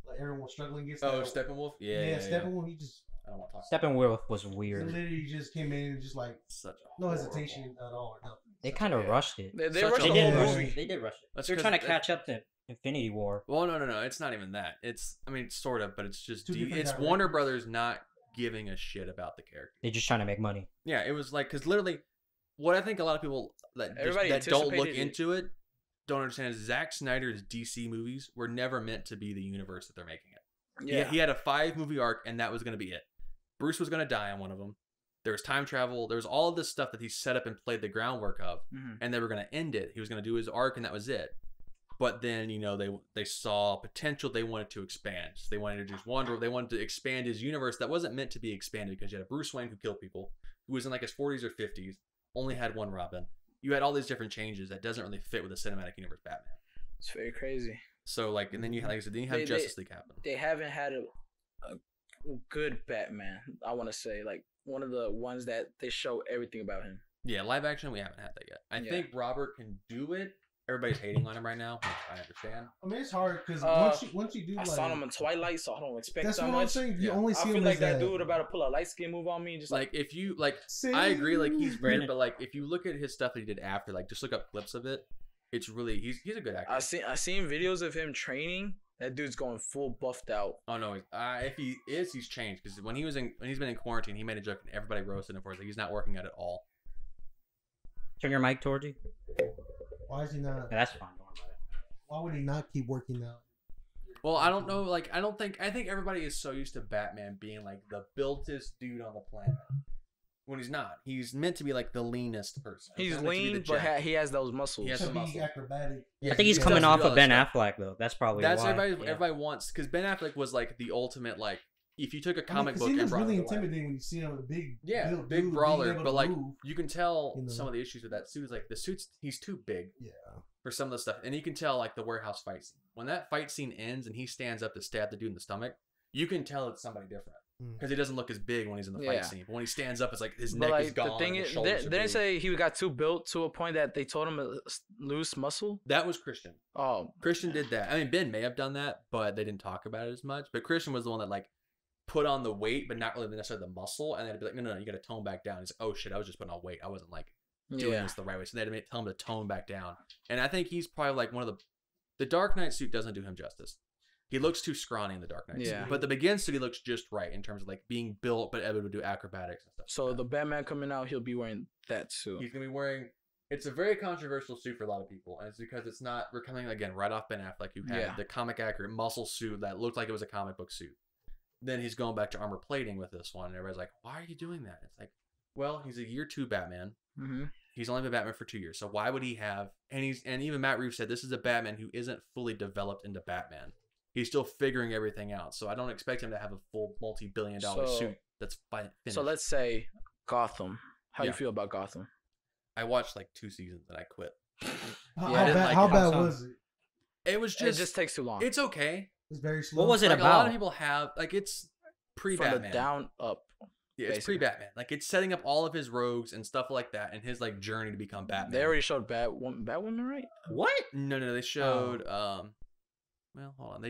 like everyone was struggling against. Oh, that. Steppenwolf? Yeah, Steppenwolf. He just I don't want to talk Steppenwolf was he weird. literally just came in and just like such a no horrible- hesitation at all. Or nothing. They kind of rushed it. They Such rushed a the They whole did horrible rush movie. it. They did rush it. That's They're 'cause trying to it- catch up to Infinity War. Well, no. It's not even that. It's sort of, but it's just Two different it's directors. Warner Brothers not giving a shit about the character. They're just trying to make money. Yeah, it was like because literally, what I think a lot of people Everybody that don't look anticipated it. into it don't understand is Zack Snyder's DC movies were never meant to be the universe that they're making it. Yeah. He had a 5-movie arc, and that was going to be it. Bruce was going to die on one of them. There was time travel. There was all of this stuff that he set up and played the groundwork of, Mhm. and they were going to end it. He was going to do his arc, and that was it. But then, they saw potential. They wanted to expand. So they wanted to introduce Wonder. They wanted to expand his universe that wasn't meant to be expanded because you had a Bruce Wayne who killed people, who was in like his 40s or 50s, only had one Robin. You had all these different changes that doesn't really fit with the cinematic universe Batman. It's very crazy. So like, and then you like I said, then you have They- Justice League happen. They haven't had a good Batman. I want to say like one of the ones that they show everything about him. Yeah, live action, we haven't had that yet. I Yeah. think Robert can do it. Everybody's hating on him right now, which I understand. I mean, it's hard because once you do I like saw him in Twilight, so I don't expect that's that what I'm much. saying. You Yeah. only I see feel him like as that dude about to pull a light skin move on me. Just Like if you like, See? I agree. Like he's weird, Brandon. but like if you look at his stuff that he did after, like just look up clips of it. It's really he's a good actor. I seen videos of him training. That dude's going full buffed out. Oh no, if he is, he's changed because when he's been in quarantine, he made a joke and everybody roasted him for it. Like, he's not working out at all. Turn your mic towards you. Why is he not? Yeah, that's fine. Don't worry about it. Why would he not keep working out? Well, I don't know. Like, I think everybody is so used to Batman being like the builtest dude on the planet. When he's not, he's meant to be like the leanest person. He's lean, but he has those muscles. He has To the be muscle. acrobatic. Yeah, I think he's he coming does off do all of Ben that stuff. Affleck though. That's probably That's why. everybody wants because Ben Affleck was like the ultimate like if you took a comic book he and looks brought really it to life. intimidating when you see him with a big, big dude brawler, being able but to like move. you can tell You know. some of the issues with that suit is like the suit's he's too big Yeah. for some of the stuff, and you can tell like the warehouse fight scene when that fight scene ends and he stands up to stab the dude in the stomach. You can tell it's somebody different because he doesn't look as big when he's in the fight scene. But when he stands up, it's like his But neck like is gone. the thing and his is, shoulders they are didn't big. say he got too built to a point that they told him to lose muscle. That was Christian. Oh, Christian did that. I mean, Ben may have done that, but they didn't talk about it as much. But Christian was the one that like put on the weight, but not really necessarily the muscle. And they'd be like, no, you got to tone back down. He's like, oh shit, I was just putting on weight. I wasn't like doing this the right way. So they had to tell him to tone back down. And I think he's probably like one of the Dark Knight suit doesn't do him justice. He looks too scrawny in the Dark Knight suit. But the Begin suit, he looks just right in terms of like being built, but able to do acrobatics and stuff. So the Batman coming out, he'll be wearing that suit. He's gonna be wearing. It's a very controversial suit for a lot of people, and it's because it's not. We're coming again right off Ben Affleck, who had the comic accurate muscle suit that looked like it was a comic book suit. Then he's going back to armor plating with this one, and everybody's like, "Why are you doing that?" It's like, well, he's a year 2 Batman. Mm-hmm. He's only been Batman for 2 years, so why would he have? And even Matt Reeves said this is a Batman who isn't fully developed into Batman. He's still figuring everything out, so I don't expect him to have a full multi-billion-dollar suit that's finished. So let's say Gotham. How do you feel about Gotham? I watched like 2 seasons and I quit. How bad was it? It was just. It just takes too long. It's okay. It's very slow. What was it Like, about? a lot of people have like it's pre-Batman. From the down up. Yeah, it's pre-Batman. Like it's setting up all of his rogues and stuff like that, and his like journey to become Batman. They already showed Batwoman, right? What? No. They showed. Well, hold on.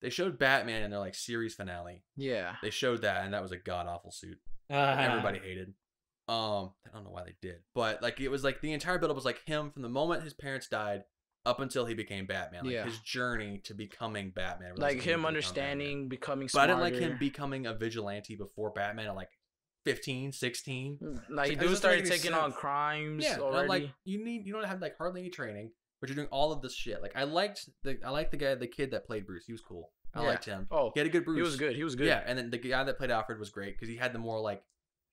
They showed Batman in their like series finale. Yeah. They showed that, and that was a god awful suit. Everybody hated. I don't know why they did, but like it was like the entire build-up was like him from the moment his parents died up until he became Batman. Like his journey to becoming Batman. Like him understanding, becoming But smarter. I didn't like him becoming a vigilante before Batman at like 15, 16. Like he do started taking on crimes already. Like you don't have like hardly any training, but you're doing all of this shit. Like I liked the kid that played Bruce. He was cool. I liked him. Oh, he had a good Bruce. He was good. Yeah, and then the guy that played Alfred was great because he had the more like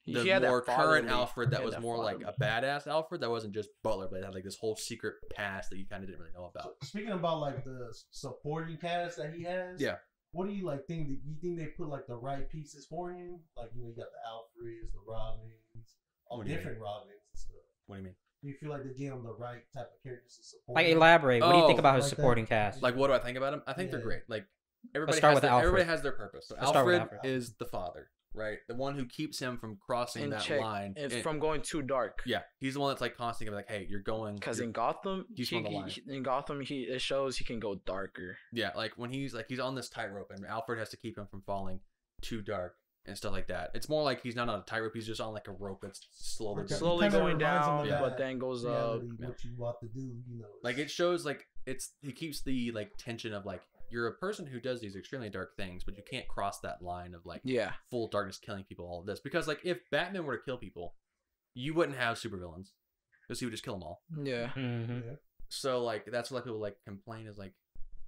he had more that current fatherly- Alfred that he had was that more like a fatherly. badass Alfred that wasn't just Butler, but it had like this whole secret past that you kind of didn't really know about. Speaking about like the supporting cast that he has, what do you like think? You think they put like the right pieces for him? Like you got the Alfreds, the Robins, all different Robins and stuff. What do you mean? Do you feel like they gave him the right type of characters to support? Like him? elaborate. What do you think Oh, about his like that. supporting cast? Like what do I think about him? I think they're great. Like everybody start has with Alfred. everybody has their purpose. So Let's start with Alfred Alfred. is the father, right? The one who keeps him from crossing In that check. line. It's And- from going too dark. yeah, he's the one that's like constantly like, hey, you're going. Because you're- in Gotham, he's on the line. it shows he can go darker. Yeah, like when he's on this tightrope and Alfred has to keep him from falling too dark and stuff like that. It's more like he's not on a tightrope, he's just on like a rope that's slowly Okay. Slowly Kinda going reminds him down, of that but then goes up. reality, what you want to do, you know. like it shows like he keeps the like tension of like you're a person who does these extremely dark things, but you can't cross that line of like Yeah. full darkness killing people, all of this. Because like if Batman were to kill people, you wouldn't have supervillains. Because he would just kill them all. Yeah. Mm-hmm. So like that's what people like complain is like,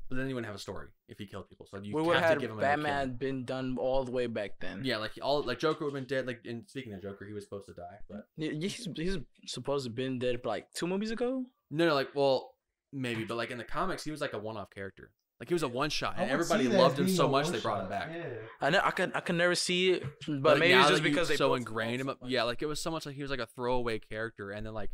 but then you wouldn't have a story if he killed people. So you We would have have to give had him a kill. Batman been done all the way back then. Yeah, like all like Joker would have been dead. Like, and speaking of Joker, he was supposed to die, but He's supposed to have been dead like 2 movies ago. no, like well maybe, but like in the comics, he was like a one-off character. Like he was a one-shot, I and would everybody see that loved as him being so a much they one-shot. brought him back. Yeah. I can never see it, but But maybe now it's just that because you've they so built ingrained him. Yeah, like it was so much like he was like a throwaway character, and then like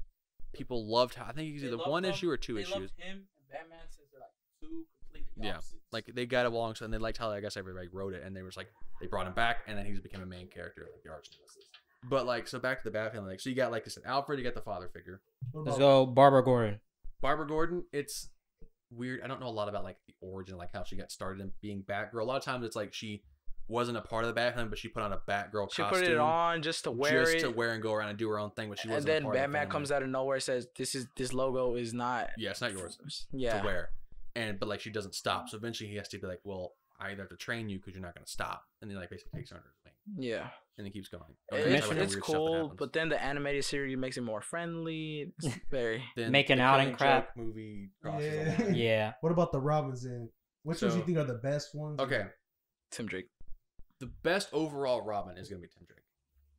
people loved how I think he's either one issue or 2 issues. him and Batman since they're like 2 completely Yeah, like they got along, so and they liked how I guess everybody wrote it, and they was like they brought him back, and then he just became a main character, like the arch nemesis. But like so back to the Bat family, like so you got like I said, Alfred, you got the father figure. What Let's about- go, Barbara Gordon. Barbara Gordon, it's weird. I don't know a lot about like the origin, like how she got started in being Batgirl. A lot of times it's like she wasn't a part of the Batman, but she put on a Batgirl She costume. put it on just to wear just it. to wear and go around and do her own thing, but she wasn't. And then a part of the Batman family. comes out of nowhere and says, this logo is not. Yeah, it's not yours Yeah. to wear. But like she doesn't stop. So eventually he has to be like, well, I either have to train you because you're not going to stop. And then like basically takes her under his wing. Yeah. And then keeps going. It's cool, but then the animated series makes it more friendly. It's very then Making the out Killing and crap. Joke movie crosses Yeah. the line. Yeah. What about the Robins in? Which ones So- you think are the best ones? Okay, Tim Drake. the best overall Robin is going to be Tim Drake.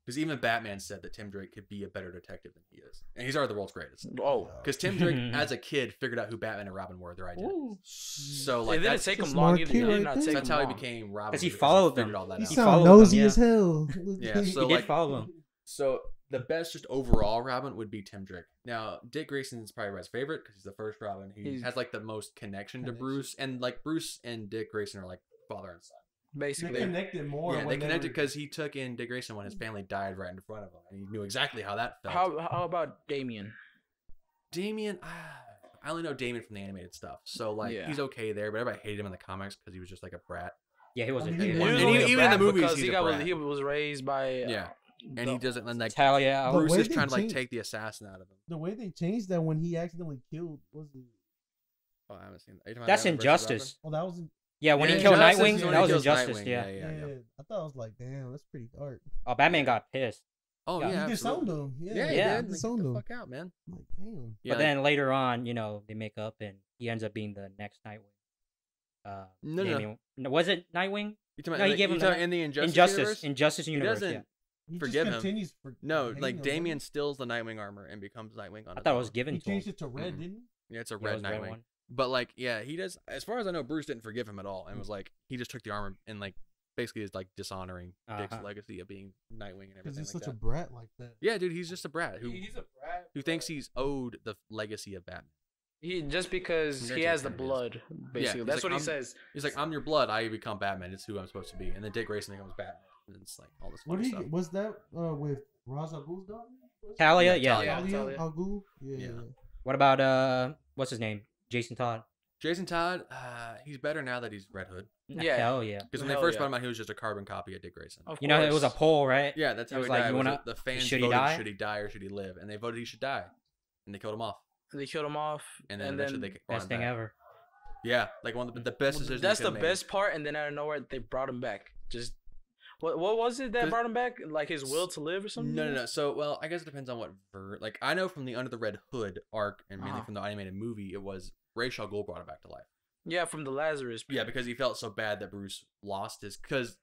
Because even Batman said that Tim Drake could be a better detective than he is. And he's already the world's greatest. Oh, Because Tim Drake, as a kid, figured out who Batman and Robin were, their identities. So, it like, didn't that's, take him smart long either. kid It did right not there. take that's him how he long. became Robin. 'Cause he because followed figured them. all that He out. He sound followed nosy them, yeah. as hell. Yeah, so He did like, follow him. so the best just overall Robin would be Tim Drake. Now, Dick Grayson is probably my favorite because he's the first Robin. He has like the most connection to Bruce, and like Bruce and Dick Grayson are like father and son. They Basically, connected more. Yeah, when they connected were- because he took in Dick Grayson when his family died right in front of him, and he knew exactly how that felt. how about Damien? Damien, I only know Damien from the animated stuff, so like Yeah. he's okay there, but everybody hated him in the comics because he was just like a brat. Yeah, he was I a mean, he he was was a- only even in the movies, because he's a brat. he was raised by Yeah, and he doesn't. And like Talia. The Bruce way is they trying to like changed- take the assassin out of him. The way they changed that when he accidentally killed was it? Oh, I haven't seen that. Are you talking about That's Batman versus Injustice. Oh, that was. Yeah, when Robin? he killed Injustice Nightwing, is when that he was kills Injustice. Nightwing, Yeah. Yeah, I thought I was like, damn, that's pretty dark. Oh, Batman got pissed. Oh Yeah. yeah, He disowned absolutely. him. Yeah, Yeah, he Yeah. did. Like, disowned get the him. fuck out, man. I'm like, damn. Yeah, But then later on, they make up and he ends up being the next Nightwing. No. No, was it Nightwing? You talking No, he about, gave you him talking the- in the Injustice Injustice. universe? Injustice He universe. doesn't. Yeah. He Forgive him. just continues for No, hating like him, Damien right? steals the Nightwing armor and becomes Nightwing on I his thought it own. was given He to him. changed it to red, Mhm. didn't Yeah, it's a Yeah, it red was the red Nightwing. one. But like, yeah, he does. As far as I know, Bruce didn't forgive him at all, and was like, he just took the armor and like basically is like dishonoring Dick's Uh-huh. legacy of being Nightwing and he? Because everything he's like such a that. brat like that. Yeah, dude, he's just a brat who He's a brat. who thinks he's owed the legacy of Batman. He just because Compared he to has the him, yes. blood. Basically, he's that's like, what he I'm- says. He's like, I'm your blood. I become Batman. It's who I'm supposed to be. And then Dick Grayson becomes Batman. And it's like all this What funny did he? stuff. Was that with Ra's al Ghul's daughter? Talia, Yeah, yeah. Talia. Talia al Ghul? Yeah. Yeah. What about what's his name? Jason Todd. Jason Todd, he's better now that he's Red Hood. Yeah. Hell yeah. Because when they Hell first yeah. brought him out, he was just a carbon copy of Dick Grayson. Of You know, it was a course. poll, right? Yeah, that's It how was he like, died. you was wanna- the fans should he voted, die? should he die or should he live? And they voted he should die. And they killed him off. They killed him off, And then eventually they brought Best him thing back. ever. Yeah, like one of the best decisions. That's they the could've made. best part, and then out of nowhere they brought him back. Just what was it that 'Cause- brought him back? Like his will to live or something? No. So, well, I guess it depends on what like I know from the Under the Red Hood arc, and mainly Uh-huh. from the animated movie, it was Ra's al Ghul brought him back to life. Yeah, from the Lazarus. Yeah, because he felt so bad that Bruce lost his. Because,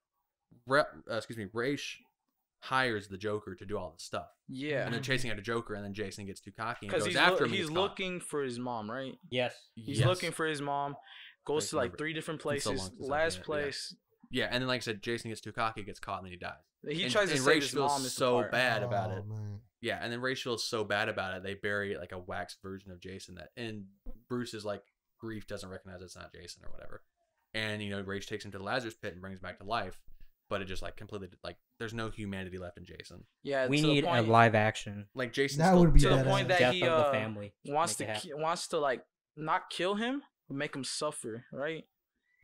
Ra's hires the Joker to do all this stuff, Yeah, and they're chasing after Joker, and then Jason gets too cocky and because goes he's after him. and he's gets caught. looking for his mom, right? Yes. He's Yes. looking for his mom. Goes I to like remember. 3 different It's so places. long since I've Last seen it, yeah. place, Yeah, and then like I said, Jason gets too cocky, gets caught, and then he dies. he and, tries to and save Ra's his feels mom. is the so part. bad about it. Man. Yeah, and then Ra's feels so bad about it, they bury like a wax version of Jason that, and Bruce's like grief doesn't recognize it's not Jason or whatever. And Ra's takes him to the Lazarus pit and brings him back to life, but it just like completely like there's no humanity left in Jason. Yeah, We to the need a point- live action. Like Jason That still, would be to the badass. point that Death he of the family. wants Make to it happen. wants to like not kill him, but make him suffer, right?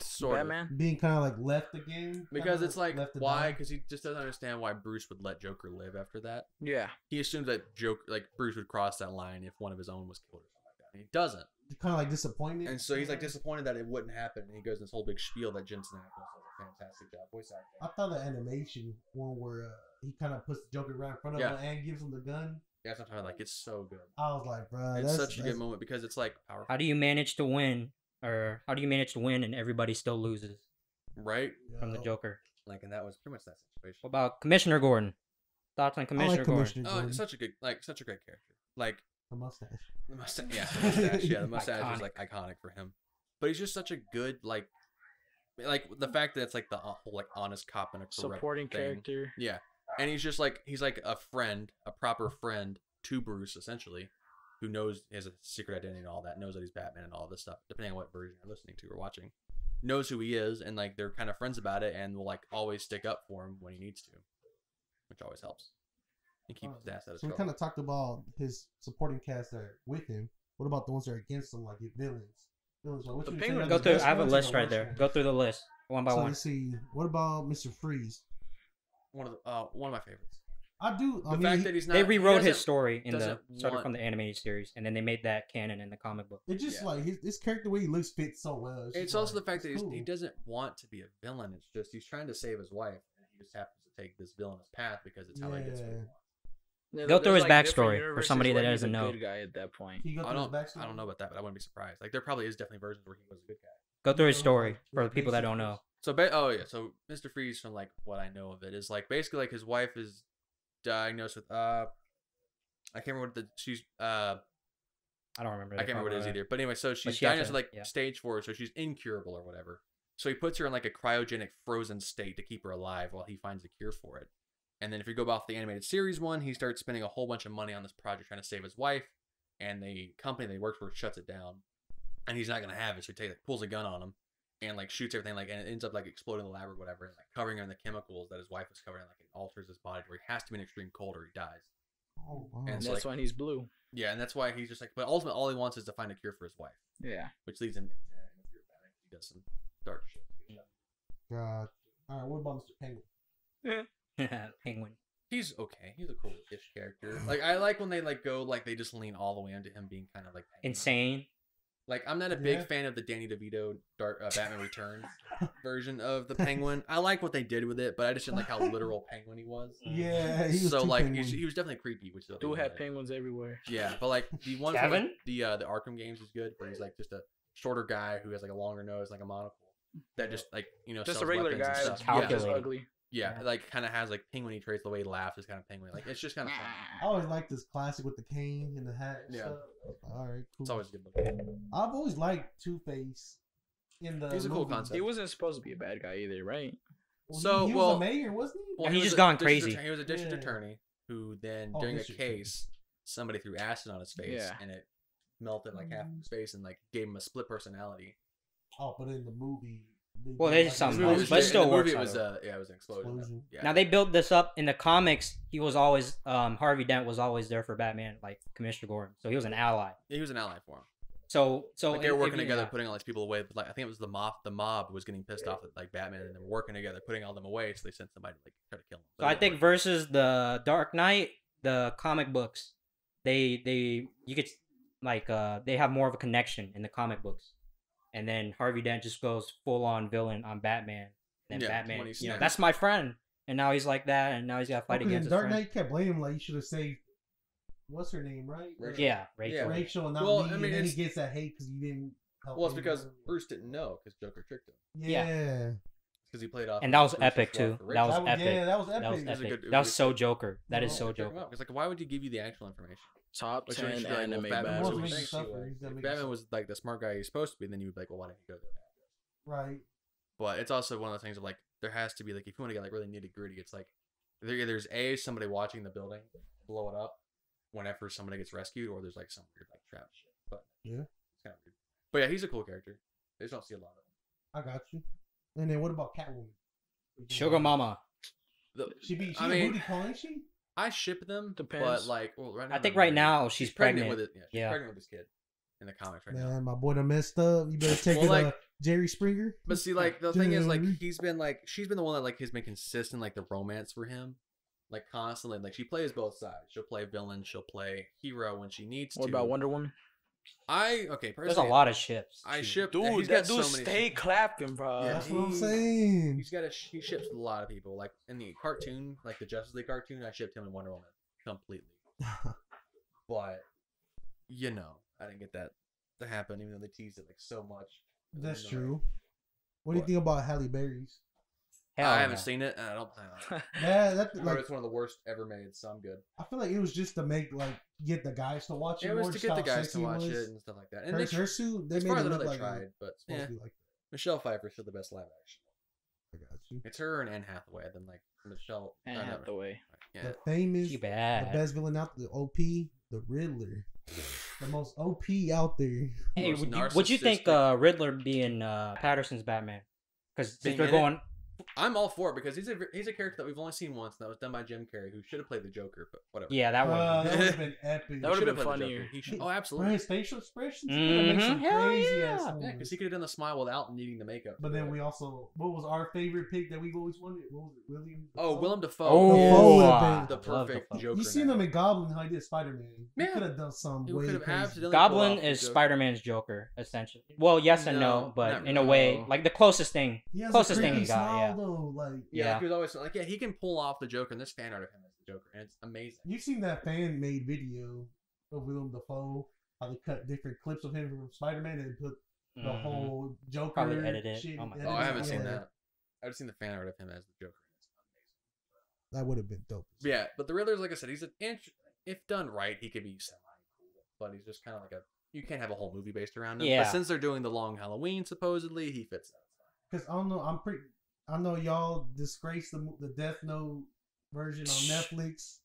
sort of. Batman. Being kind of like left again. Because it's like left to why? die. Because he just doesn't understand why Bruce would let Joker live after that. Yeah, He assumes that Bruce would cross that line if one of his own was killed or something like that. And he doesn't. Kind of like disappointed. And so he's like disappointed that it wouldn't happen. And he goes this whole big spiel that Jensen Ackles does a fantastic job voice acting. I thought the animation one where he kind of puts the Joker right in front of Yeah. him and gives him the gun. Yeah, sometimes like it's so good. I was like, bro, It's such a good moment because it's like powerful, How do you manage to win, or how do you manage to win and everybody still loses right? from the Joker? Like, and that was pretty much that situation. What about Commissioner Gordon? Thoughts on I Commissioner like Gordon? Commissioner Oh, Gordon. it's such a great character. Like The mustache. the mustache, yeah, the mustache, yeah, the mustache is Iconic. like iconic for him. But he's just such a good like the fact that it's like the whole like honest cop and a correct supporting thing. character. Yeah, and he's just like a friend, a proper friend to Bruce essentially, who knows his secret identity and all that, knows that he's Batman and all this stuff, depending on what version you're listening to or watching, knows who he is, and like they're kind of friends about it, and will like always stick up for him when he needs to, which always helps. And keep his ass out of So we trouble. kind of talked about his supporting cast that are with him. What about the ones that are against him, like his villains? Villains. What The you would say Penguin- are Go the through. best I have a ones and list the right worst there. ones? Go through the list. one by So one. let's see. What about Mr. Freeze? One of my favorites. I do. I The mean, fact that he's not. They he rewrote his doesn't- story in the doesn't started want- from the animated series, and then they made that canon in the comic book. it's just Yeah. like his character, way he looks, fits so well. It's just also like, the fact that it's he cool. doesn't want to be a villain. It's just he's trying to save his wife, and he just happens to take this villainous path because it's how he gets what he Yeah. wants. Yeah, Go through there's, his like, backstory different for universes somebody that where he's doesn't a know. good guy at that point. Can you go I through don't. his backstory? I don't know about that, but I wouldn't be surprised. Like there probably is definitely versions where he was a good guy. Go through his Yeah, story like, for the the people that basic don't know. So so Mr. Freeze, from like what I know of it, is like basically like his wife is diagnosed with I can't remember what she's I don't remember. I can't remember what it is either. But anyway, so she's she has diagnosed to- with like yeah. stage 4, so she's incurable or whatever. So he puts her in like a cryogenic frozen state to keep her alive while he finds a cure for it. And then if you go off the animated series one, he starts spending a whole bunch of money on this project trying to save his wife, and the company that he works for shuts it down, and he's not gonna have it, so he pulls a gun on him and like shoots everything, like, and it ends up like exploding the lab or whatever, and like covering her in the chemicals that his wife was covering, like it alters his body where he has to be in extreme cold or he dies. Oh, wow. And And so, that's like, when he's blue. Yeah, and that's why he's just like, but ultimately all he wants is to find a cure for his wife, Yeah. which leads him. He does some dark shit. God. All right. What about Mr. Penguin? Penguin. He's okay. He's a cool-ish character. Like I like when they like go like they just lean all the way into him being kind of like Insane. Like I'm not a big Yeah. fan of the Danny DeVito Batman Returns version of the Penguin. I like what they did with it, but I just didn't like how literal Penguin he was. Yeah. He was So too like penguin. he was definitely creepy, which is what they Dude had wanted. penguins everywhere. Yeah, but like the one from Kevin? like, the Arkham games is good, where he's like just a shorter guy who has like a longer nose, like a monocle, that just like Just sells a regular weapons and guy stuff. that's Yeah, just Calculated. ugly. yeah, like kind of has like penguin-y traits. The way he laughs is kind of penguin. Like it's just kind of fun. I always liked this classic with the cane and the hat. And Yeah. Stuff. All right. Cool. It's always a good look. I've always liked Two-Face. In the He's a cool movie. concept. He wasn't supposed to be a bad guy either, right? Well, So, he well- was a mayor, wasn't he? Well, he he's was just a gone district crazy. attorney- He was a district Yeah. attorney who then, Oh, during a district attorney. case, somebody threw acid on his face, Yeah. and it melted like half of his face and like gave him a split personality. Oh, but in the movie. Well, did there's like some an The movie but was- it explosion. still in the movie works it was out it was an explosion. Explosion. Yeah. Now they built this up in the comics. He was always Harvey Dent was always there for Batman, like Commissioner Gordon. So he was an ally. He was an ally for him. So Like they were if- working if- together, yeah. putting all these people away. But like I think it was the mob was getting pissed off at like Batman, and they were working together, putting all them away. So they sent somebody to like try to kill him. So I think versus the Dark Knight, the comic books, you could like they have more of a connection in the comic books, and then Harvey Dent just goes full on villain on Batman, and then Yeah, Batman, when he you know, snaps. that's my friend, and now he's like that, and now he's got to fight Okay, against his Dark friend. Knight kept blaming him like you should have saved. What's her name, right? Rachel. Yeah, Rachel. Yeah. Rachel, and not Well, me. I mean, and then he it's- gets that hate because you didn't help. Well, it's him. because Bruce didn't know because Joker tricked him Yeah. because he played off. And that was Bruce's epic, love too. for That Rachel. was epic. Yeah, that was epic. That was It was a epic. good- it That was was a so Joker. That is No, so Check him Joker. out, 'cause, like, why would you give you the actual information? Top Like, 10 you're like, well, anime Batman More was to make the you thing, suffer. so, He's gonna if make you Batman suffer. was like the smart guy he's supposed to be, then you'd be like, well, why didn't he go there? Right. But it's also one of those things of like there has to be like if you want to get like really nitty gritty, it's like there's somebody watching the building blow it up whenever somebody gets rescued, or there's like some weird like trap shit. But Yeah. it's kind of weird. But yeah, he's a cool character. They just don't see a lot of him. I got you. And then what about Catwoman? Sugar Mama. She be. She I a mean, booty call, ain't she? I ship them, Depends. but like, well, right now I think they're right married. now she's pregnant. with it. Yeah, she's Yeah. pregnant with this kid in the comics right now. Man, my boy done messed up. You better take Well, it, like- Jerry Springer. But see, like the thing is, like Jerry. she's been the one that like has been consistent, like the romance for him, like constantly. Like she plays both sides. She'll play villain. She'll play hero when she needs to. What about Wonder Woman? Okay. There's a personally, lot of ships. I Shoot. ship. Dude, he's that got dude so many stay ships. clapping, bro. Yeah, That's what I'm he- saying. He ships a lot of people. Like in the cartoon, like the Justice League cartoon, I shipped him and Wonder Woman completely. But you know, I didn't get that to happen, even though they teased it like so much. It was That's annoying. true. What do you What? think about Halle Berry's? Hell I no. haven't seen it, and I don't plan on it. Yeah, that I heard like it's one of the worst ever made, so I'm good. I feel like it was just to make get the guys to watch it. It was more, to just get the how guys to sexy watch was. it and stuff like that. And Her suit, they as made far it as I know, look they like tried, it's but supposed yeah, to be like Michelle Pfeiffer's still the best live action. I got you. It's her and Anne Hathaway. Then like Michelle. And no, Hathaway. Yeah. The famous, Too the bad. best villain out, the OP, the Riddler, the most OP out there. Hey, Most would you think narcissistic- Riddler being Patterson's Batman? Because Being they're in going, I'm all for it because he's a character that we've only seen once, and that was done by Jim Carrey, who should have played the Joker, but whatever. Yeah, that one. That would have been epic. That would've Should've been played the funnier. Joker. He should, oh, Bro, absolutely. his facial expressions. He could make some Hell crazy yeah. ass Yeah, ones. because he could have done the smile without needing the makeup. But then we also, what was our favorite pick that we've always wanted? What was it? William? Oh, Dafoe? Willem Dafoe. Oh, is the the love perfect Dafoe. Joker. You seen now. him in Goblin? How he did Spider Man? He Yeah. could have done some He way could have crazy. absolutely- Goblin pull off is the Joker. Spider-Man's Joker, essentially. Well, yes and No, no, but not in a way, really. like the closest thing. He has Closest a thing creepy he got, smile, yeah. though. Like Yeah, Yeah. like he was always like, yeah, he can pull off the Joker, and this fan art of him as the Joker, and it's amazing. you've seen that fan made video of Willem Dafoe, how they cut different clips of him from Spider Man and put the Mhm. whole Joker Probably edit it. shit. Oh my edit God. Oh, I haven't it. seen Yeah. that. I've seen the fan art of him as the Joker. That would have been dope. Yeah, but the Riddler's, like I said, he's an if done right, he could be semi-cool, but he's just kind of like you can't have a whole movie based around him. Yeah. But since they're doing the long Halloween, supposedly, he fits that. Because I don't know, I know y'all disgraced the Death Note version on Netflix,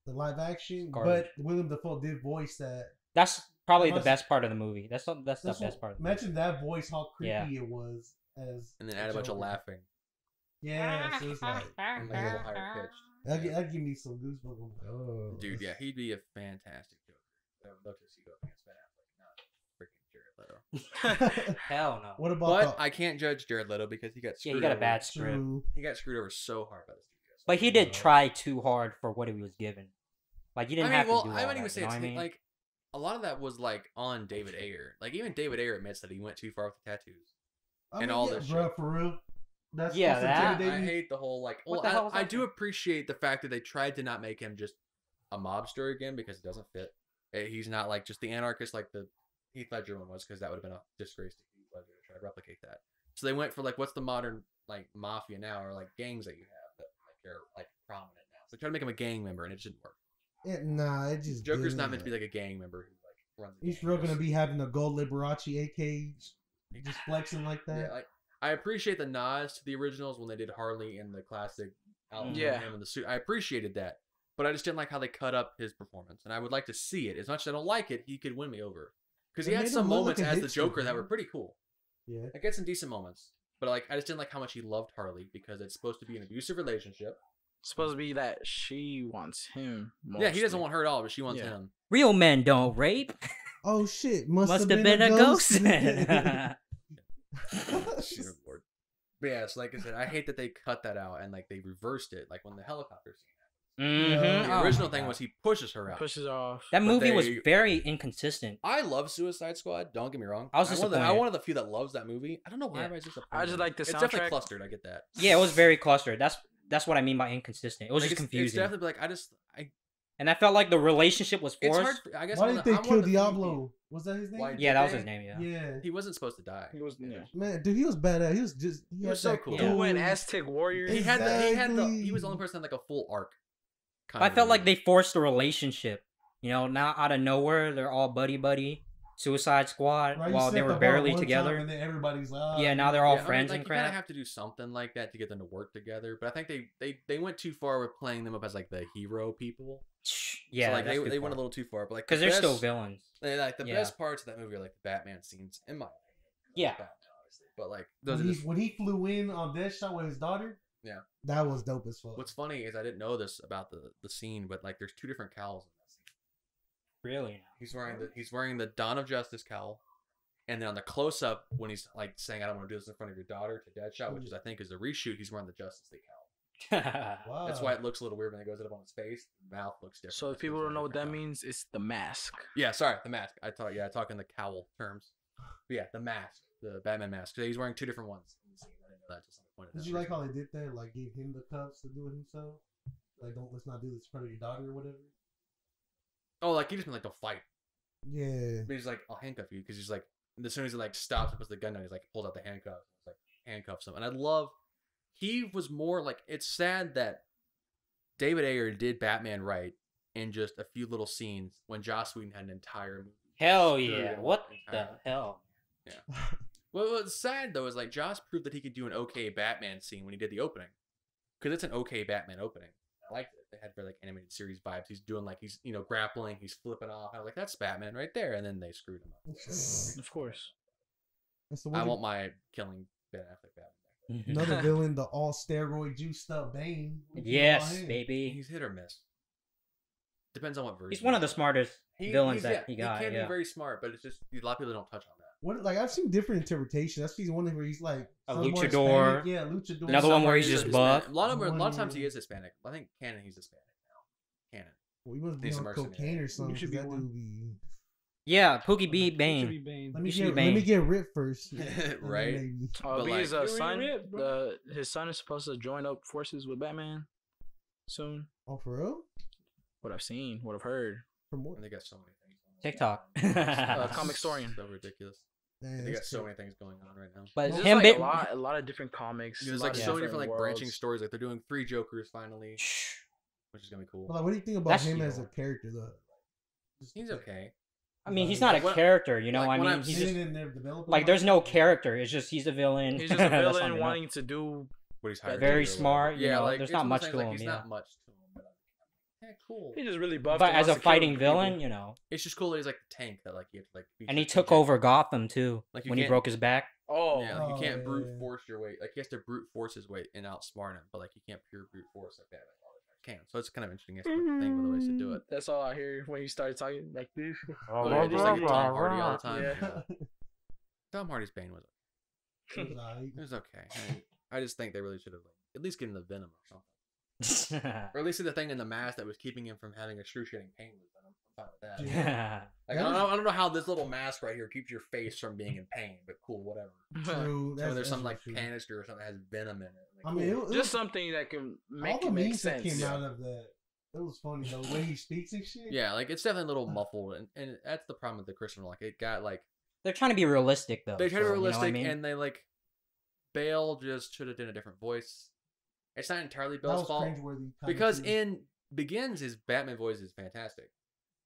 the live action, Garbage. but Willem Dafoe did voice that. That's probably the Must- best part of the movie. That's the That's best what- part of the movie. Imagine that voice, how creepy Yeah. it was as. And then the add a bunch of Joker. laughing Yeah, so it's like and like a little higher pitch. that give me some goosebumps. I'm like, oh, Dude, yeah, he'd be a fantastic Joker. I would love to see go against Ben Affleck, not freaking Jared Leto. Hell no. What about But the I can't judge Jared Leto because he got Yeah, screwed he got a over. bad script. true? He got screwed over so hard by the studios. But he did try too hard for what he was given. Like you didn't have to do all I wouldn't even that, say you know it's what I mean? like a lot of that was like on David Ayer. Like even David Ayer admits that he went too far with the tattoos. I and all yeah, this bro, shit. for real. That's Yeah, supposed to that- intimidate I you? hate the whole like. What Well, the hell was I that do for? appreciate the fact that they tried to not make him just a mobster again because it doesn't fit. He's not like just the anarchist like the Heath Ledger one was, because that would have been a disgrace to Heath Ledger to try to replicate that. So they went for like what's the modern like mafia now, or like gangs that you have that like are like prominent now. So they tried to make him a gang member and it just didn't work. Nah, it just Joker's didn't. not meant to be like a gang member who like runs. the He's gang. still gonna be having a gold Liberace AK, just flexing like that. Yeah, like I appreciate the nods to the originals when they did Harley in the classic outfit, Yeah. him in the suit. I appreciated that, but I just didn't like how they cut up his performance, and I would like to see it. As much as I don't like it, he could win me over because he They had made some him look moments like a as the hipster, Joker that man. were pretty cool. Yeah. Like had some decent moments, but like I just didn't like how much he loved Harley because it's supposed to be an abusive relationship. Supposed to be that she wants him. Yeah, he doesn't mostly. want her at all, but she wants Yeah. him. Real men don't rape. Oh shit! Must Must have been a ghost. Shit, Lord. But yeah, it's like I said, I hate that they cut that out and like they reversed it, like when the helicopter scene. Mhm. The Oh original my thing God. was he pushes her out. Pushes her off. That but movie was they- very inconsistent. I love Suicide Squad. Don't get me wrong. I was I'm one of the disappointed. few that loves that movie. I don't know why Yeah. everybody's disappointed. I just like the It's definitely soundtrack. clustered. I get that. Yeah, it was very clustered. That's what I mean by inconsistent. It was Like, just It's confusing, definitely like and I felt like the relationship was It's forced. hard. I guess. Why I'm did one they of the- kill I'm one of the few Diablo? Was that his name? Why- Yeah, that was Did his they? name. Yeah. Yeah. He wasn't supposed to die. He was yeah. Man, dude, he was badass. He was just. He had was so that cool. Dude went cool- Aztec warrior. He had the. He had the. He Exactly. was the only person that had like a full arc. But I felt like they forced a relationship. You know, now out of nowhere, they're all buddy, Suicide Squad, Right, you while set they the were bar barely one time together. and then everybody's like, Yeah, now they're all Yeah, friends like, and you kind crap. of have to do something like that to get them to work together. But I think they went too far with playing them up as like the hero people. Yeah, so, like that's they went a little too far. But like because the they're still best- villains. Like the Yeah. best parts of that movie are like the Batman scenes, in my opinion. Yeah. Batman, obviously. But like those are when, just, when he flew in on Deathshot with his daughter. Yeah. That was dope as fuck. what's funny is I didn't know this about the scene, but like there's two different cowls in that scene. Really? He's wearing the Dawn of Justice cowl, and then on the close up when he's like saying I don't want to do this in front of your daughter to Deadshot, which is I think is the reshoot. He's wearing the Justice League cowl. Wow. That's why it looks a little weird when it goes up on his face. The mouth looks different. So if It's people a don't know what that different cowl. means, it's the mask. Yeah, sorry, the mask. I talk in the cowl terms. But yeah, the mask, the Batman mask. So he's wearing two different ones. In the scene. I didn't know that until someone pointed Did that you like out. how they did that? Like, gave him the cuffs to do it himself. Like, let's not do this in front of your daughter or whatever. Oh, like he just been like, don't fight. Yeah. But he's like, I'll handcuff you because he's like, as soon as he like stops and puts the gun down, he's like pulls out the handcuffs, like handcuffs him. And I love, he was more like, it's sad that David Ayer did Batman right in just a few little scenes when Joss Whedon had an entire movie. Hell screwed yeah! him What the entirely. hell? Well, what's sad though is like Joss proved that he could do an okay Batman scene when he did the opening, because it's an okay Batman opening. I liked it. They had very like animated series vibes. He's doing like he's grappling, he's flipping off. I was like, that's Batman right there, and then they screwed him up. Of course. That's the I one. want my killing Ben Affleck Batman. Another villain, the all steroid juiced up Bane. What you Yes, know about him? baby. He's hit or miss. Depends on what version. He's one of the smartest villains that he He got. can Yeah. be very smart, but it's just a lot of people don't touch on that. What, like I've seen different interpretations. I've seen one where he's like A some more luchador. Hispanic. Yeah, luchador. Another one where He's he's just Hispanic. buff. A lot of One times he where- is Hispanic. I think canon he's Hispanic now. Canon. Well, he must be He's on a mercenary. cocaine or something. should 'Cause be that one. dude be. Yeah, Pookie B. Should be Bane. Bane. Let me He should get be let me Bane. get ripped first. And then Right. maybe. But Be his like- son. His son is supposed to join up forces with Batman soon. Oh, for real? What I've seen, what I've heard. From what? And they got so many things. TikTok. Comic historian. So ridiculous. Damn, They got that's so crazy. many things going on right now. But There's him, like a lot of different comics. There's a like lot of so many different like branching worlds. stories. Like they're doing 3 Jokers finally, which is gonna be cool. But like, what do you think about That's him as a your- character though? He's okay. I mean, he's not a What- character, you know. like, I when mean, I'm he's They just didn't never develop him like there's no that? character. It's just he's a villain. He's just a That's all villain you know. wanting to do. What he's hired Very to do or smart, whatever. you know, like there's it's not one of much those to things, him, He's yeah. not much to him. But cool. He's just really buff. But and as a wants to kill fighting people. villain, you know, It's just cool that he's like the tank that like you have to like. beat and he your took tank. over Gotham too Like, you when he can't- broke his back. Oh, Yeah, like you Oh, can't yeah, brute yeah. force your way. Like he has to brute force his way and outsmart him, but like you can't pure brute force like that. Like, all the time. Can so it's kind of interesting. It's like a thing with the ways to do it. That's all I hear when you started talking like this. Oh, yeah, just like Tom Hardy all the time. Yeah. Tom Hardy's Bane was It was alright. it was okay. I just think they really should have like, at least given the venom or something, or at least the thing in the mask that was keeping him from having excruciating pain was venom. I'm fine with that. Yeah. Like, I don't know how this little mask right here keeps your face from being in pain, but cool, whatever. True. So there's that's some like true. canister or something that has venom in it. Like, I mean, cool. it Just something that can make all the it make memes that sense. came out of that. It was funny though, the way he speaks and shit. Yeah, like it's definitely a little muffled, and that's the problem with the Christopher. Like it got like They're trying to be realistic though. they try to be so, you know what realistic, I mean? and they like Bale just should have done a different voice. It's not entirely that Bale's was fault cringeworthy. kinda because too. in Begins his Batman voice is fantastic.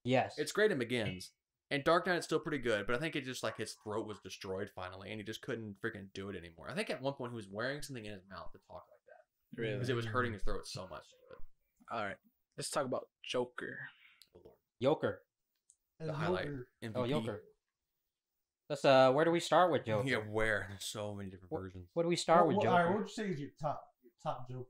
yes, It's great in Begins, and Dark Knight is still pretty good, but I think it just like his throat was destroyed finally, and he just couldn't freaking do it anymore. I think at one point he was wearing something in his mouth to talk like that Really? because it was hurting his throat so much. But, All right, let's talk about Joker. oh Lord. Joker. As the a highlight. Joker, MVP. Oh, Joker. Let's where do we start with Joker? Yeah, where? There's so many different versions. What do we start with All Joker? right, what would you say is your top Joker?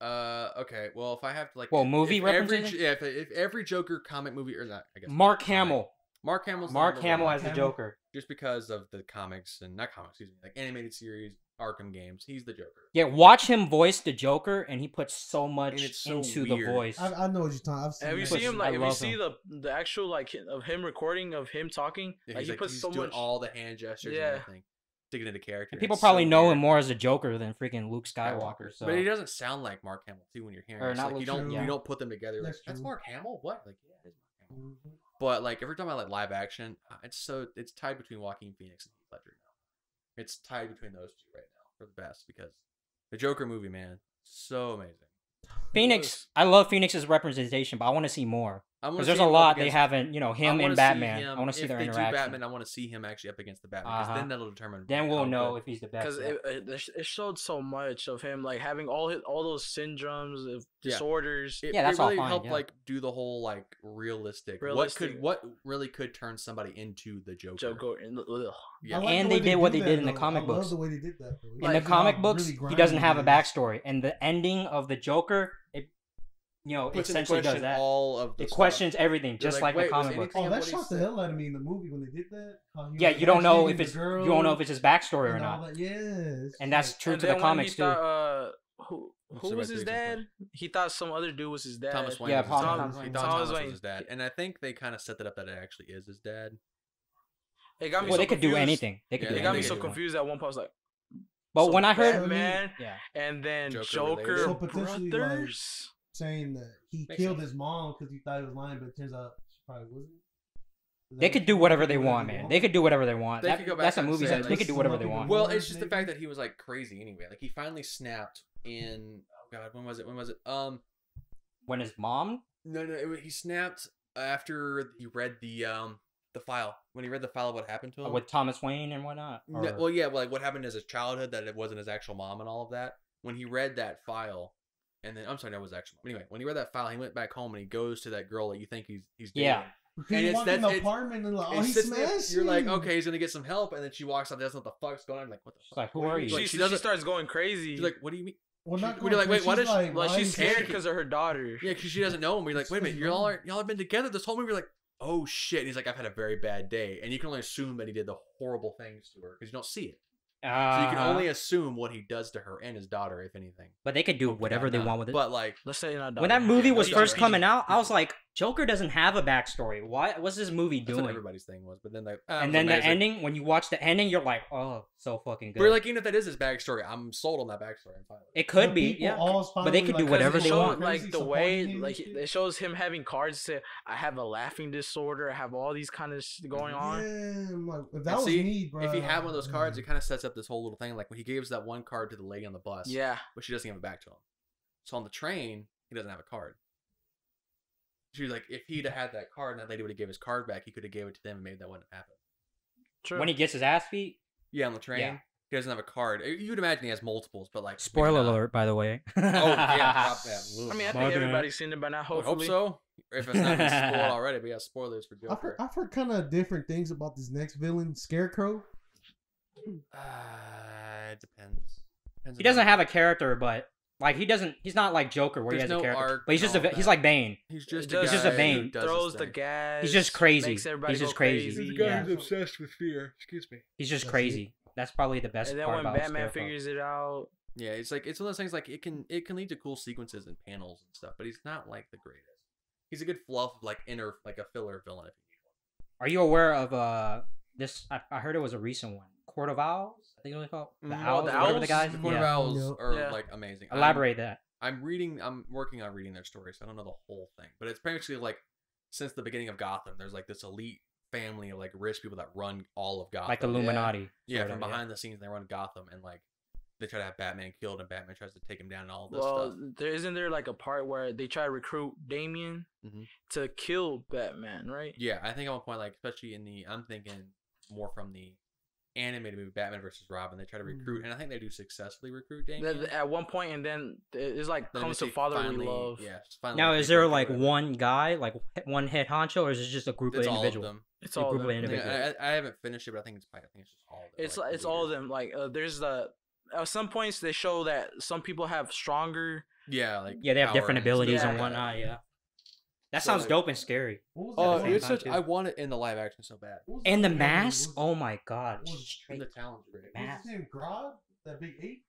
Okay. Well, if I have to like, Well, movie if every representation? yeah, if every Joker comic movie or not, I guess Mark comic- Hamill. Mark Hamill's the Mark number Hamill one. as the Hamill. Joker. Just because of the comics and not comics, excuse me, like animated series, Arkham games. He's the Joker. Yeah, watch him voice the Joker, and he puts so much And it's so into weird. the voice. I know what you're talking. I've seen. Have you that. seen him? Like, I if you love see him. the actual like of him recording of him talking, Yeah, like he's he puts he's so doing much. all the hand gestures Yeah. and everything, sticking into character. And people It's probably so know weird. him more as a Joker than freaking Luke Skywalker. So, But he doesn't sound like Mark Hamill too when you're hearing Or it. It's not like you Luke don't Skywalker. you don't put them together. Like, That's that's true. Mark Hamill. What? Like yeah, it is Mark Hamill. Mhm. But like if we're talking about like live action, it's tied between Joaquin Phoenix and Heath Ledger now. It's tied between those two right now for the best because the Joker movie, man, so amazing. Phoenix, I love Phoenix's representation, but I want to see more. I wanna Because see there's a him up lot they against- haven't, you know, I him wanna and see Batman. him- I want to see if their they interaction. do Batman, I want to see him actually up against the Batman because then that'll determine. Then we'll how know good- if he's the best. Because yeah. it showed so much of him like having all those syndromes of Yeah. disorders. It, Yeah, that's it all really fine, helped yeah. like do the whole like realistic. Realistic. What really could turn somebody into the Joker? Joker and ugh. Yeah. I like And the way they did what do they did that, in the though. comic I books. love the way they did that. Though. In Like, the comic how books, really he doesn't have a grimy it is. backstory, and the ending of the Joker, it, you know, Puts into essentially does question that. all of the It stuff. questions everything, You're just like, like wait, the was comic books. anything Oh, of that what he shot the said? hell out of me in the movie when they did that. How he Yeah, was you don't know dating if the it's girl you don't know if it's his backstory or and all not, that. Yes, and that's true And to the then when comics he too. thought, who What's was the his best reason for dad? He thought some other dude was his dad. Thomas Wayne. Yeah, was his dad. Thomas He Wayne. thought Thomas Thomas was Wayne. his dad, and I think they kind of set it up that it actually is his dad. It got me Well, so they could do confused. anything. They could Yeah, do It they got me anything. so could do confused at one point. I was like, But so when I heard, Batman yeah, and then Joker Joker, related. So potentially, like, brothers. saying that he Makes killed sense. his mom because he thought he was lying, but it turns out she probably wasn't. Is they that could what do you whatever they whatever want, they man. They could do whatever they want. They That- could go that's back a and movie say, that they like, could do some whatever more they people want. want- Well, Wars, it's just the maybe? fact that he was like crazy anyway. Like he finally snapped in. Oh God, when was it? When was it? When his mom, No, he snapped after he read the file. When he read the file of what happened to him. with Thomas Wayne and whatnot. No, Or- well, yeah, like what happened as his childhood, that it wasn't his actual mom and all of that. When he read that file, and then I'm sorry, that was actual. Anyway, when he read that file, he went back home and he goes to that girl that you think he's dating, Yeah. Because you it's- walk in the that's- apartment and like, oh, And he's sits there, smashing. you're like, okay, he's gonna get some help, and then she walks up, doesn't know what the fuck's going on. I'm like, what the She's fuck? like, who are you? Like, She, she she doesn't- starts going crazy. She's like, what do you mean? Well, not We're going like, wait, crazy, what she's is she- like, like why she's is scared he- because of her daughter. Yeah, because she doesn't know him. We're like, wait a minute, What's wrong? y'all have been together this whole movie. We're like, oh shit. And he's like, I've had a very bad day, and you can only assume that he did the horrible things to her because you don't see it. So you can only assume what he does to her and his daughter, if anything. But they could do Hopefully whatever they not. want with it. But like, Let's say not. When that movie was PG. first coming out, I was like, Joker doesn't have a backstory. What's this movie that's what doing? everybody's thing was. But then like, And then the ending, when you watch the ending, you're like, oh, so fucking good. We're like, even if that is his backstory, I'm sold on that backstory. I'm fine with it. It could The be, people yeah. all But they could finally, do like, whatever Because they it showed, want. like crazy the supporting way, him like and shit. it shows him having cards that say, "I have a laughing disorder. I have all these kind of going on." Yeah, I'm like, if that And was see, me, bro. if he had one of those cards, it kind of sets up this whole little thing. Like when he gives that one card to the lady on the bus, Yeah, but she doesn't give it back to him. So on the train, he doesn't have a card. She's like, if he'd have had that card and that lady would have gave his card back, he could have gave it to them and maybe that wouldn't have happened. true. When he gets his ass beat. Yeah, on the train, Yeah. he doesn't have a card. You'd imagine he has multiples, but like maybe Spoiler not. alert, by the way. Oh yeah, drop that. I mean, I My think bad. everybody's seen it by now. I hope Hopefully, so. If it's not been spoiled already, but yeah, spoilers for Joker. I've heard kind of different things about this next villain, Scarecrow. It depends. He doesn't have a character, but like he's not like Joker where There's he has no a character. arc But he's and just all he's that. like Bane. He's just He's just a guy Bane. who does throws his the thing. gas. He's just crazy. Makes everybody He's go just crazy. crazy. He's a guy Yeah. who's obsessed with fear. Excuse me. He's just That's crazy. That's probably the best And then part when about Batman Scarecrow. figures it out, Yeah, it's like it's one of those things like it can lead to cool sequences and panels and stuff, but he's not like the greatest. He's a good fluff like inner like a filler villain if you need one. Are you aware of this? I heard it was a recent one. Court of Owls. I think it was called the Mm. Owls. the or whatever the Owls? guys. The Court of Yeah. Owls Yep. are Yeah. like amazing. Elaborate that. I'm working on reading their story, so I don't know the whole thing. But it's basically like since the beginning of Gotham, there's like this elite family of like rich people that run all of Gotham. Like Illuminati. Yeah, sort from of, behind the scenes they run Gotham and like they try to have Batman killed and Batman tries to take him down and all this well, stuff. there isn't there like a part where they try to recruit Damian Mhm. to kill Batman, right? Yeah, I think at one point, like especially I'm thinking more from the animated movie Batman versus Robin, they try to recruit, and I think they do successfully recruit Damian. At one point, and then it's like Then comes they to fatherly finally- love. Yeah, finally Now, they is there break like away. one guy, like one head honcho, or is it just a group It's of all of individuals? them. It's A all group of of them. individuals. Yeah, I haven't finished it, but I think it's just all of it. It's like, it's all of leaders. them. Like there's the at some points they show that some people have stronger. Yeah, like Yeah, they have power different and stuff abilities like and that. what's Yeah. That So, sounds like- dope and scary. What was Oh, that it's movie? It's such. too. I want it in the live action so bad. What was And the that movie? mask. Was- Oh my god. was- And Straight the talent's great. What's mask. his name? Grodd? That big ape?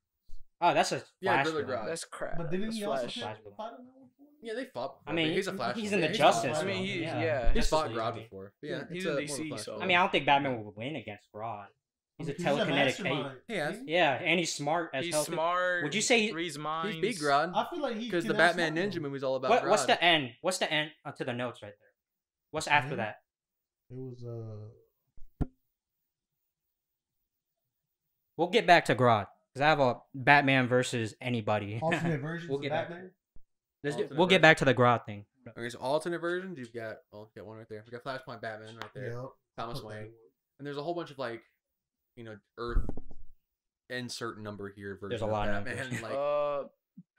Oh, that's a Yeah, Flash Riddler villain. Grodd. That's crap. But didn't That's he also Flash. Flash fight villain. him out before? Yeah, they fought. Before, I mean, but he's a Flash. he's villain. in the Yeah, Justice. I mean, League, yeah. He's Justice fought League, Grodd I mean. before. Yeah, Yeah, he's it's in more DC, Flash so- villain. I mean, I don't think Batman would win against Grodd. He's a He's telekinetic ape. mastermind. Yeah. Ain't he? Yeah, and he's smart as He's hell. too. smart. Would you say reads minds? He's beat Grodd I feel like he because can the Batman outsmart Ninja him. movie's all about Grodd. What's the end? What's the end to the notes right there? What's after Mhm. that? It was We'll get back to Grodd because I have a Batman versus anybody. alternate versions We'll of get back Batman. Alternate We'll get back to the Grodd thing. Okay, so alternate versions, you've got one right there. We got Flashpoint Batman right there. Yeah. Thomas Wayne. And there's a whole bunch of like, Earth insert number here version There's a of lot of Batman. numbers. Like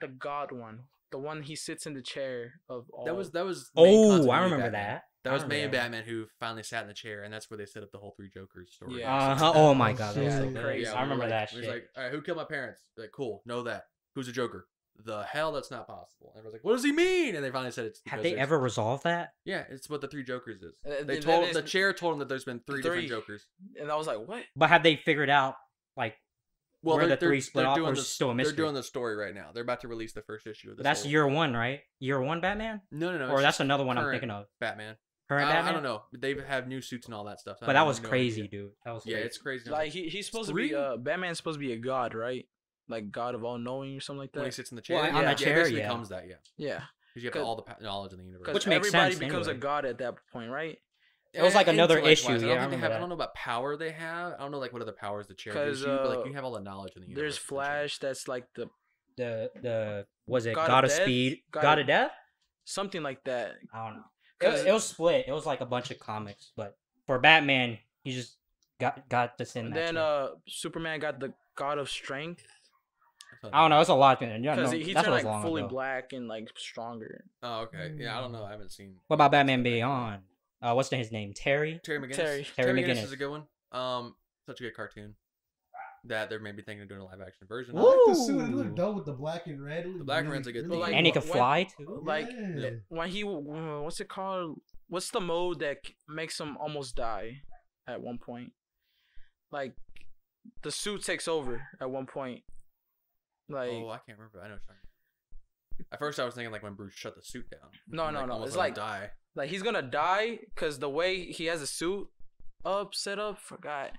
The God one, the one he sits in the chair of all. that was main Oh, continuity I remember Batman. that. That I was remember main that. Batman who finally sat in the chair, and that's where they set up the whole Three Jokers story. Yeah. Oh my god, that was so shit. good. Crazy. I remember that He's shit. like, all right, who killed my parents? Like, cool, know that. Who's the Joker? The hell, that's not possible. And everyone's like, what does he mean? And they finally said it's. Have because they there's- ever resolved that? Yeah, it's what the Three Jokers is. They then told there's- the chair told him that there's been three different Three. Jokers. and I was like, what? But have they figured out like Well, where they're, the three split they're off, doing or is the, it still a mystery? They're doing the story right now. They're about to release the first issue of this. That's whole- year one, right? Year one Batman, No. or it's that's another one I'm current thinking of. Batman. Current I Batman. don't know. They have new suits and all that stuff. But that was crazy, dude. That was Yeah, crazy. it's crazy. Like he's supposed to be Batman's supposed to be a god, right? Like God of all knowing or something like when he that. sits in the chair. Well, on yeah, the chair, it basically yeah. becomes that. Yeah, Yeah, because you have 'Cause- all the knowledge in the universe. because Which makes everybody sense becomes anyway. a god at that point, right? It was like another Intellect-wise, issue, I don't yeah, I think they remember have. I that. don't know about power they have. I don't know like what other powers the chair 'Cause, gives you, but like you have all the knowledge in the universe. There's essentially. Flash. That's like The was it God God, of of Death? Speed, God God of- of Death? something like that. I don't know. Cause It was split. It was like a bunch of comics, but for Batman, he just got this in. and that then chair. Superman got the God of Strength I don't know. It's a lot. Yeah, because no, he that's turned what was like long fully ago. black and like stronger. Oh, okay. Yeah, I don't know. I haven't seen. What about Batman Beyond? what's his name? Terry. Terry McGinnis. Terry Terry McGinnis. McGinnis is a good one. Such a good cartoon that they're maybe thinking of doing a live action version. I of. like the suit. It looked dope with the black and red. The black and red's a good really thing. And he cool. can fly too. Like Yeah. when he, what's it called? What's the mode that makes him almost die at one point? Like the suit takes over at one point. Like Oh, I can't remember. I know. What you're talking about. At first, I was thinking like when Bruce shut the suit down. No, Almost it's let him like die. like he's gonna die because the way he has a suit set up. Forgot.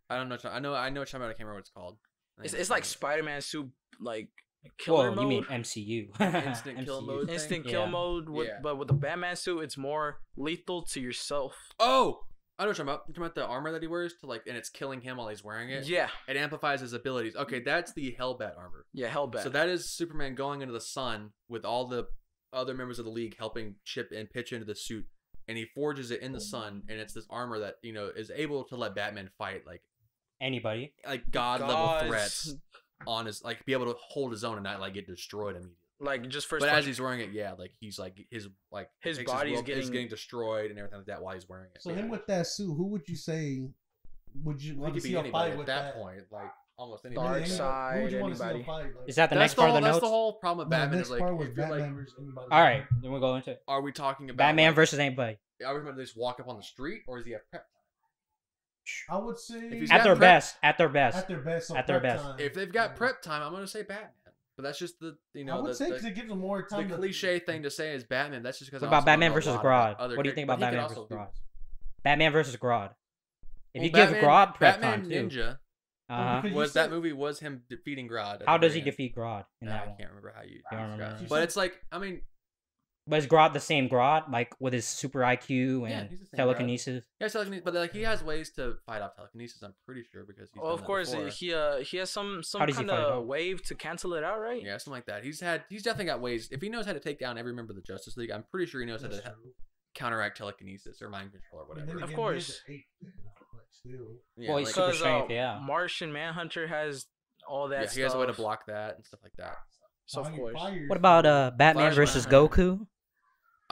I don't know. I know. I know. What you're talking about. I can't remember what it's called. I think It's like Spider-Man suit, like killer Whoa, mode. you mean MCU? Instant kill MCU. mode. Instant Yeah. kill mode, Yeah. but with the Batman suit, it's more lethal to yourself. Oh, I know what you're talking about. You're talking about the armor that he wears to like, and it's killing him while he's wearing it. Yeah, It amplifies his abilities. Okay, that's the Hellbat armor. yeah, Hellbat. So that is Superman going into the sun with all the other members of the League helping chip and pitch into the suit, and he forges it in the sun, and it's this armor that is able to let Batman fight like Anybody? god level Gods. threats on his be able to hold his own and not like get destroyed immediately. like just first. But punch- as he's wearing it, yeah, like he's like his His it takes body's will- is getting- getting destroyed and everything like that while he's wearing it. So him with that suit, who would you say? Would you He want to could see be a anybody fight at with that point, like almost anybody. Dark Who side, would you want to see anybody. a fight? Like, Is that the That's next part of the that's notes? the whole problem with no, Batman. next Is like, part was if you're Batman like, versus anybody. All right, then we'll go into it. are we talking about Batman like, versus anybody. Are we going to just walk up on the street, or is he have prep? I would say If he's At got their prep- best. At their best. at their best. So At their prep best. time. If they've got prep time, I'm going to say Batman. But that's just the I would say because the, it gives them more time. the cliche thing to say is Batman. That's just because What about Batman versus Grodd? What do you think about Batman versus versus Grodd? Batman versus Grodd. If Well, you give Grodd prep Batman time too. Ninja Uh-huh. Because you was said- that movie was him defeating Grodd. at How the does he very end. defeat Grodd in I that one? can't remember how you. don't I remember. forgot. You But said- it's like I mean, But is Grodd the same Grodd, like with his super IQ Yeah, and he's the same telekinesis? yeah, telekinesis, but like he has ways to fight off telekinesis. I'm pretty sure because he's Well, done of that course, before. he has some How does he kind fight it of off? wave to cancel it out, right? Yeah, something like that. He's definitely got ways. If he knows how to take down every member of the Justice League, I'm pretty sure he knows how That's to true. counteract telekinesis or mind control or But then whatever. Of again, course. he's an 8, but still. Yeah, Well, he's like, super Because strength, yeah. Martian Manhunter has all that yeah, stuff. he has a way to block that and stuff like that. So of Fire- course. fire- What about Batman Flash versus Manhunter. Goku?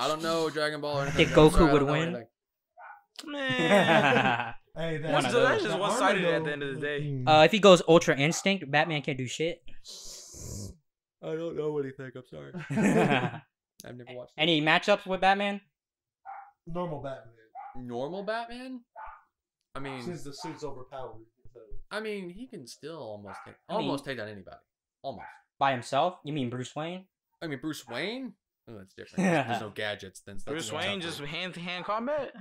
I don't know Dragon Ball or anything. Think I'm Goku sorry, I would don't know win? anything. Man. Hey, One That's of just, those. that's just the one-sided armor, at the end of the day. If he goes Ultra Instinct, Batman can't do shit. I don't know what he think. I'm sorry. I've never watched it. Any matchups with Batman? normal Batman. Normal Batman. I mean, Since the suit's overpowered. So. he can still almost take I mean- take down anybody. Almost. By himself? You mean Bruce Wayne? I mean, Bruce Wayne. Oh, that's different. There's no gadgets. Then so Bruce that's Wayne tougher. just hand-to-hand combat. I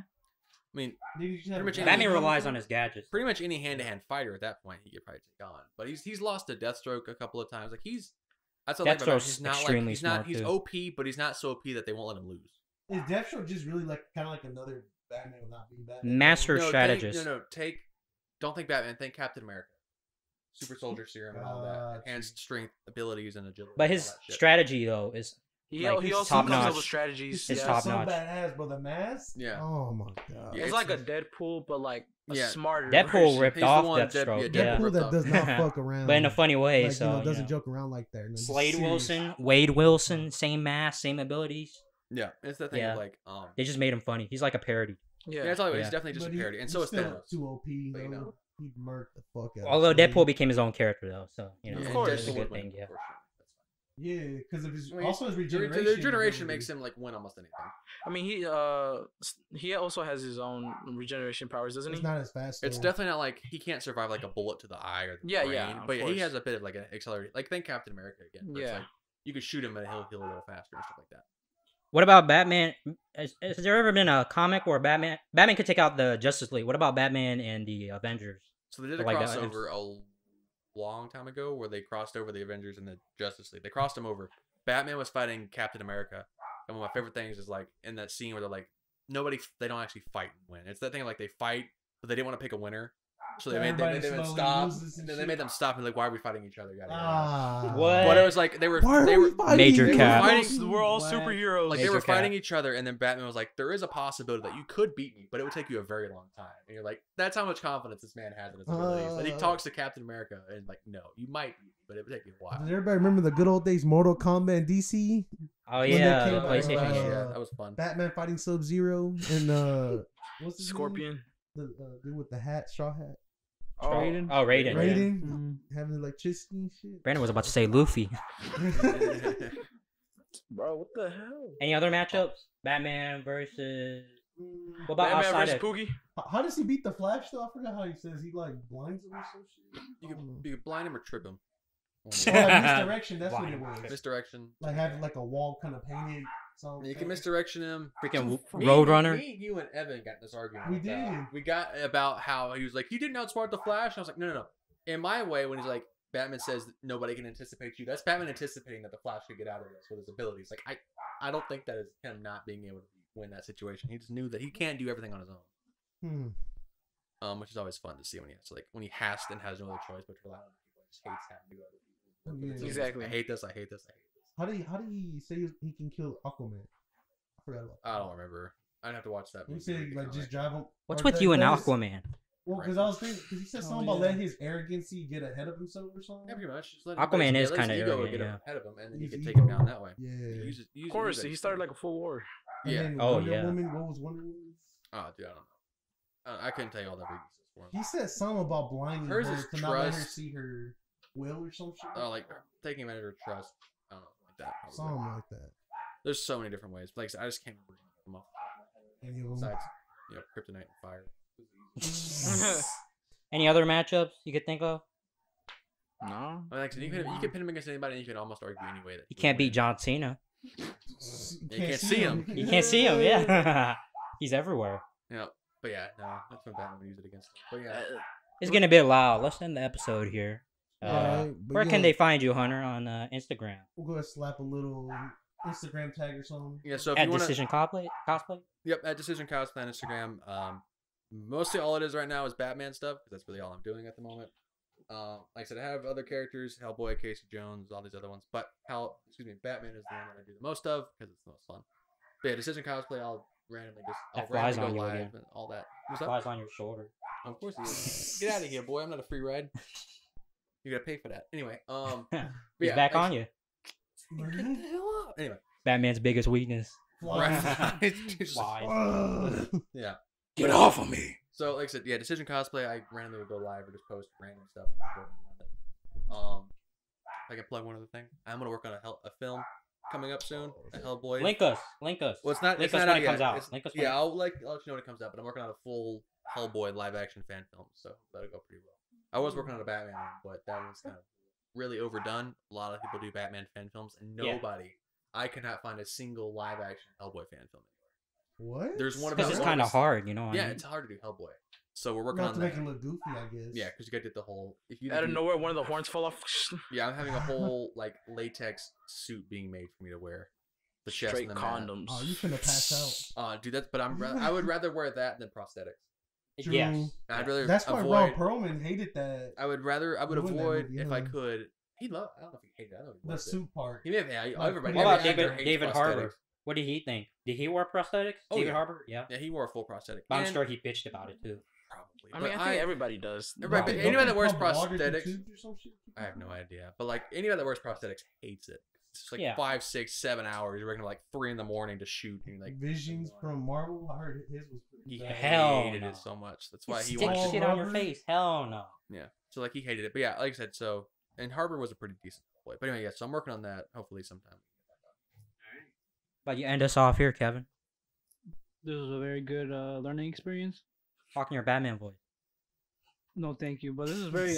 mean, Did you just have Pretty much a Batman gun? relies on his gadgets. pretty much any hand-to-hand fighter at that point he could probably take on. But he's lost to Deathstroke a couple of times. Like that's what I like about him. Deathstroke's He's not extremely he's not smart, he's too. OP, but he's not so OP that they won't let him lose. Is Deathstroke just really like kind of like another Batman without being Batman? Master No, strategist. don't think Batman. Think Captain America. Super Soldier Serum and all that. Gotcha. Enhanced strength, abilities, and agility. But all his that shit. strategy though is He, Like, he he's also top comes up notch. with strategies. It's yeah. top so notch. badass, but the mask. Yeah. Oh my god. Yeah, It's like a Deadpool, but like a Yeah. smarter. Deadpool version. ripped He's the off one Deathstroke. Deadpool Yeah. Deadpool ripped that off. does not fuck around. But in a funny way, like, so doesn't you know. joke around like that. And it's Slade serious. Wilson, Wade Wilson, same mask, same abilities. Yeah, it's the thing Yeah. of like They just made him funny. He's like a parody. Yeah. yeah, it's all, Yeah. he's definitely just But a parody, and so he's is still Thanos. too OP. But, you though. know. He murked the fuck out. Although of Slade. Deadpool became his own character though, so you know, Of it's course. a good thing. Yeah. Yeah, because of his I mean, also his The regeneration. regeneration ability. makes him like win almost anything. I mean, he also has his own regeneration powers, doesn't It's he? not as fast. It's though. definitely not like he can't survive like a bullet to the eye or the Yeah, brain, yeah, of but he course. has a bit of like an accelerated. Like think Captain America again. where it's Yeah. like, you could shoot him and he'll heal a little faster and stuff like that. What about Batman? Has there ever been a comic where Batman could take out the Justice League? What about Batman and the Avengers? So they did a Like that, crossover a long time ago where they crossed over the Avengers and the Justice League. They crossed them over. Batman was fighting Captain America, and one of my favorite things is like in that scene where they're like they don't actually fight and win. It's that thing of, like they fight, but they didn't want to pick a winner, so they made Everybody them slowly stop, loses and and then they shit. made them stop and like, why are we fighting each other? Yada, yada, yada. Ah. What? But it was like they were Why are they we were fighting? Major They were cap. fighting- We're all What? superheroes. like they Major were fighting cap. each other, and then Batman was like, "There is a possibility that you could beat me, but it would take you a very long time." And you're like, "That's how much confidence this man has in his abilities." And he talks to Captain America, and like, "No, you might beat me, but it would take you a while." Does everybody remember the good old days Mortal Kombat and DC? Oh When they yeah, came the out, PlayStation game. Yeah, that was fun. Batman fighting Sub-Zero and what's his Scorpion. name? The dude with the hat, straw hat. Oh, Raiden. Oh, Raiden. Raiden Mhm. having electricity and shit. Brandon was about to say Luffy. bro, what the hell? Any other matchups? Batman versus. What about Batman outside versus of? Pookie. How does he beat the Flash though? I forgot how he says he like blinds him or some shit. You could blind him or trip him. Oh, like misdirection, that's what it Blind. was. Misdirection. Like having like a wall kind of painted. So You can misdirection him. Freaking Me, Roadrunner. Me, you, and Evan got in this argument. We about that. did. We got about how he was like, he didn't outsmart the Flash. And I was like, no. In my way, when he's like, Batman says that nobody can anticipate you. That's Batman anticipating that the Flash could get out of this with his abilities. Like, I don't think that is him not being able to win that situation. He just knew that he can't do everything on his own. Which is always fun to see when he has to, like, when he has to and has no other choice but to rely on people. He just hates having to do other people. Yeah. Exactly. I hate this. I hate this. I hate this. How did he say he can kill Aquaman? I forgot about that. I don't remember. I'd have to watch that He movie. said like just drive him. What's or with that- you and that is- Aquaman? Well, because I was thinking, because he said something about letting his arrogancy get ahead of himself or something. Yeah, pretty much. Just let Aquaman is let his kinda ego arrogant, get yeah. ahead of him, and then you His can take him ego. down that way. Yeah. Of course, he started like a full war. And Yeah. then Oh, Wonder yeah. Woman, what was Wonder Woman's? Oh, dude, I don't know. I couldn't tell you all the weaknesses for him. He said something about blinding Hers her is to not let her trust. see her will or some shit. Oh, like taking advantage of her trust. I don't know, like that. probably. Something like that. There's so many different ways. Like I said, I just can't remember them off. Any of them. Besides, kryptonite and fire. Any other matchups you could think of? No. Like I said, you can pin him against anybody, and you can almost argue any way that You can't beat John Cena. You can't see him. You can't see him. Yeah, he's everywhere. Yeah, but yeah, no, that's when Batman would use it against him. But yeah, It's getting a bit loud. Let's end the episode here. Alright, but Where can yeah. they find you, Hunter, on Instagram? We'll go ahead and slap a little Instagram tag or something. yeah. So if At you want to, Decision Cosplay. yep, at Decision Cosplay on Instagram. Mostly all it is right now is Batman stuff because that's really all I'm doing at the moment. Like I said, I have other characters, Hellboy, Casey Jones, all these other ones, but Batman is the one that I do the most of because it's the most fun. But yeah, Decision Cosplay, I'll randomly That flies randomly on go you live again. and all that. What's up? Flies on your shoulder. Of course he is. Get out of here, boy. I'm not a free ride. You gotta pay for that. Anyway, He's back on you. Get the hell up. Anyway, Batman's biggest weakness. Flies. Flies. Yeah. Get off of me. So, like I said, yeah, Decision Cosplay, I randomly would go live or just post random stuff. If I can plug one other thing, I'm gonna work on a film coming up soon. A Hellboy. Link us. Well, it's not. Link It's us not when out it yet. comes out. It's- Link us when yeah, I'll let you know when it comes out. But I'm working on a full Hellboy live action fan film, so that'll go pretty well. I was working on a Batman one, but that was kind of really overdone. A lot of people do Batman fan films, and Yeah. nobody. I cannot find a single live action Hellboy fan film anywhere. What? There's one Because about it's one kind of of us- hard, you know. What I Yeah, mean? it's hard to do Hellboy. So we're working Not on to that. make him look goofy, I guess. Yeah, because you got to get the whole. If you Out of do- nowhere, one of the horns fell off. Yeah, I'm having a whole like latex suit being made for me to wear. The chest Straight and the mat. condoms. Oh, you finna pass Dude, that's. But I would rather wear that than prosthetics. out. True. Yes. I'd rather. That's why avoid, Ron Perlman hated that. I would doing avoid that, if I yeah. could. He loved. I don't know if he hated it. I don't know if he The loved it. suit part. He may have. Yeah, everybody. What about every actor hates David prosthetics. Harbour? What did he think? Did he wear prosthetics? Oh, David yeah. Harbour? Yeah. Yeah, he wore a full prosthetic. But I'm And- sure he bitched about it too. Probably. I mean, But I think everybody does. Everybody- Don't anybody that they wears pump water through prosthetics- tubes or some shit? I have no idea. But like anybody that wears prosthetics hates it. It's just like Yeah. 5, 6, 7 hours. You're working like 3 in the morning to shoot. And like Visions from Marvel. I heard his was pretty he bad. Hell hated no. it so much. That's why he Stick wanted. All shit on your rubber? face. Hell no. Yeah. So like he hated it. But yeah, like I said, so and Harbor was a pretty decent boy. But anyway, yeah, so I'm working on that hopefully sometime. But you end us off here, Kevin. This was a very good learning experience. Talking your Batman voice. No, thank you. But this is very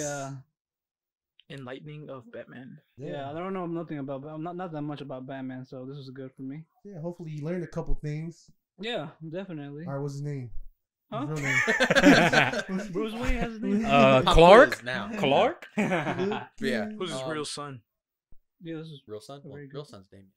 Enlightening of Batman. yeah. I don't know nothing about. I'm not that much about Batman, so this is good for me. Yeah, hopefully you learned a couple things. Yeah, definitely. All right, what's his name? Huh? His real name. Bruce Wayne has his name. Pop Clark? quiz now. Clark? Yeah. Who's his real son? Yeah, this is. Real son? Well, Very good. real son's Damien.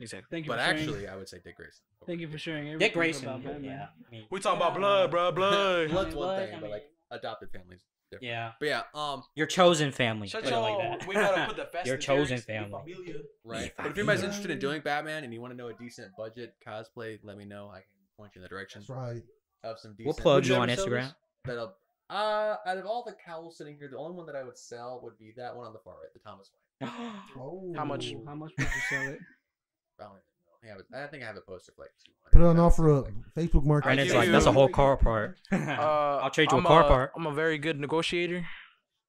Exactly. Thank you. But for sharing. actually, I would say Dick Grayson. Thank you for sharing everything Dick Grayson. about Batman. Yeah. I mean, We talking about blood, bro. Blood. Blood's Blood, one I thing, but mean- like adopted families different. yeah. But yeah, Your chosen family. Shut put it your. like that. We gotta put the fast. Your and chosen Furious family. familia. right. But if anybody's interested in doing Batman and you want to know a decent budget cosplay, let me know. I can point you in the direction That's right. of some decent. We'll plug Would you you on ever sell Instagram. That'll. Out of all the cowls sitting here, the only one that I would sell would be that one on the far right, the Thomas Wayne. Oh. How much? How much would you sell it? I don't even I think I have a poster for like 200. Put it on offer up. Facebook Market. Brandon's give like, you- that's a whole car part. I'll trade you a car part. I'm a very good negotiator.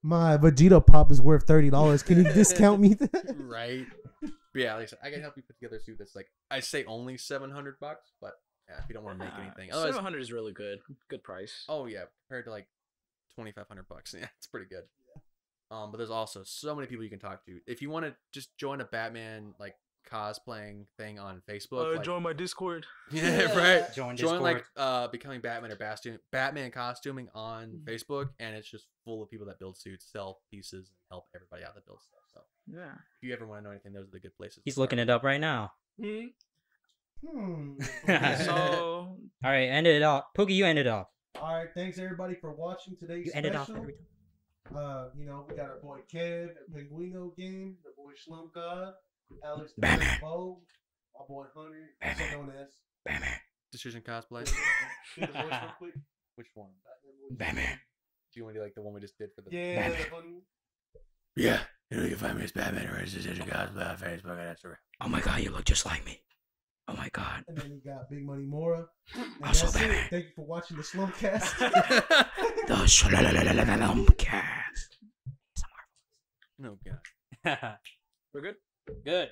My Vegeta pop is worth $30. Can you discount me that? Right. But yeah, like I said, I can help you put together a suit that's like I say only $700, but yeah, if you don't want to make anything. Otherwise, 700 is really good. Good price. oh yeah, compared to like $2,500, yeah, it's pretty good. But there's also so many people you can talk to. If you want to just join a Batman like cosplaying thing on Facebook, like, Join my Discord. yeah, right. Join like becoming Batman or Batman costuming on Facebook, and it's just full of people that build suits, sell pieces, and help everybody out that builds stuff. So Yeah. if you ever want to know anything, those are the good places. He's looking it up right now. So All right, end it off. Pookie, you end it off. All right, thanks everybody for watching today's You end it off special. every time. You know, we got our boy Kev at Penguino Game, the boy Slump God, Alex the Batman. Bo, my boy Hunter, also known as Batman. Decision cosplay. Do the voice real quick. Which one? Batman. Do you want to do like the one we just did for the? Yeah, Batman. funny. Yeah. You know, you can find me as Batman or as Decision Cosplay on Facebook and Instagram. Oh my god, you look just like me. Oh my god. And then you got Big Money Mora. And Also that's it. Batman. Thank you for watching the Slumpcast. The Shlumpedcast. No god. we're good. Good.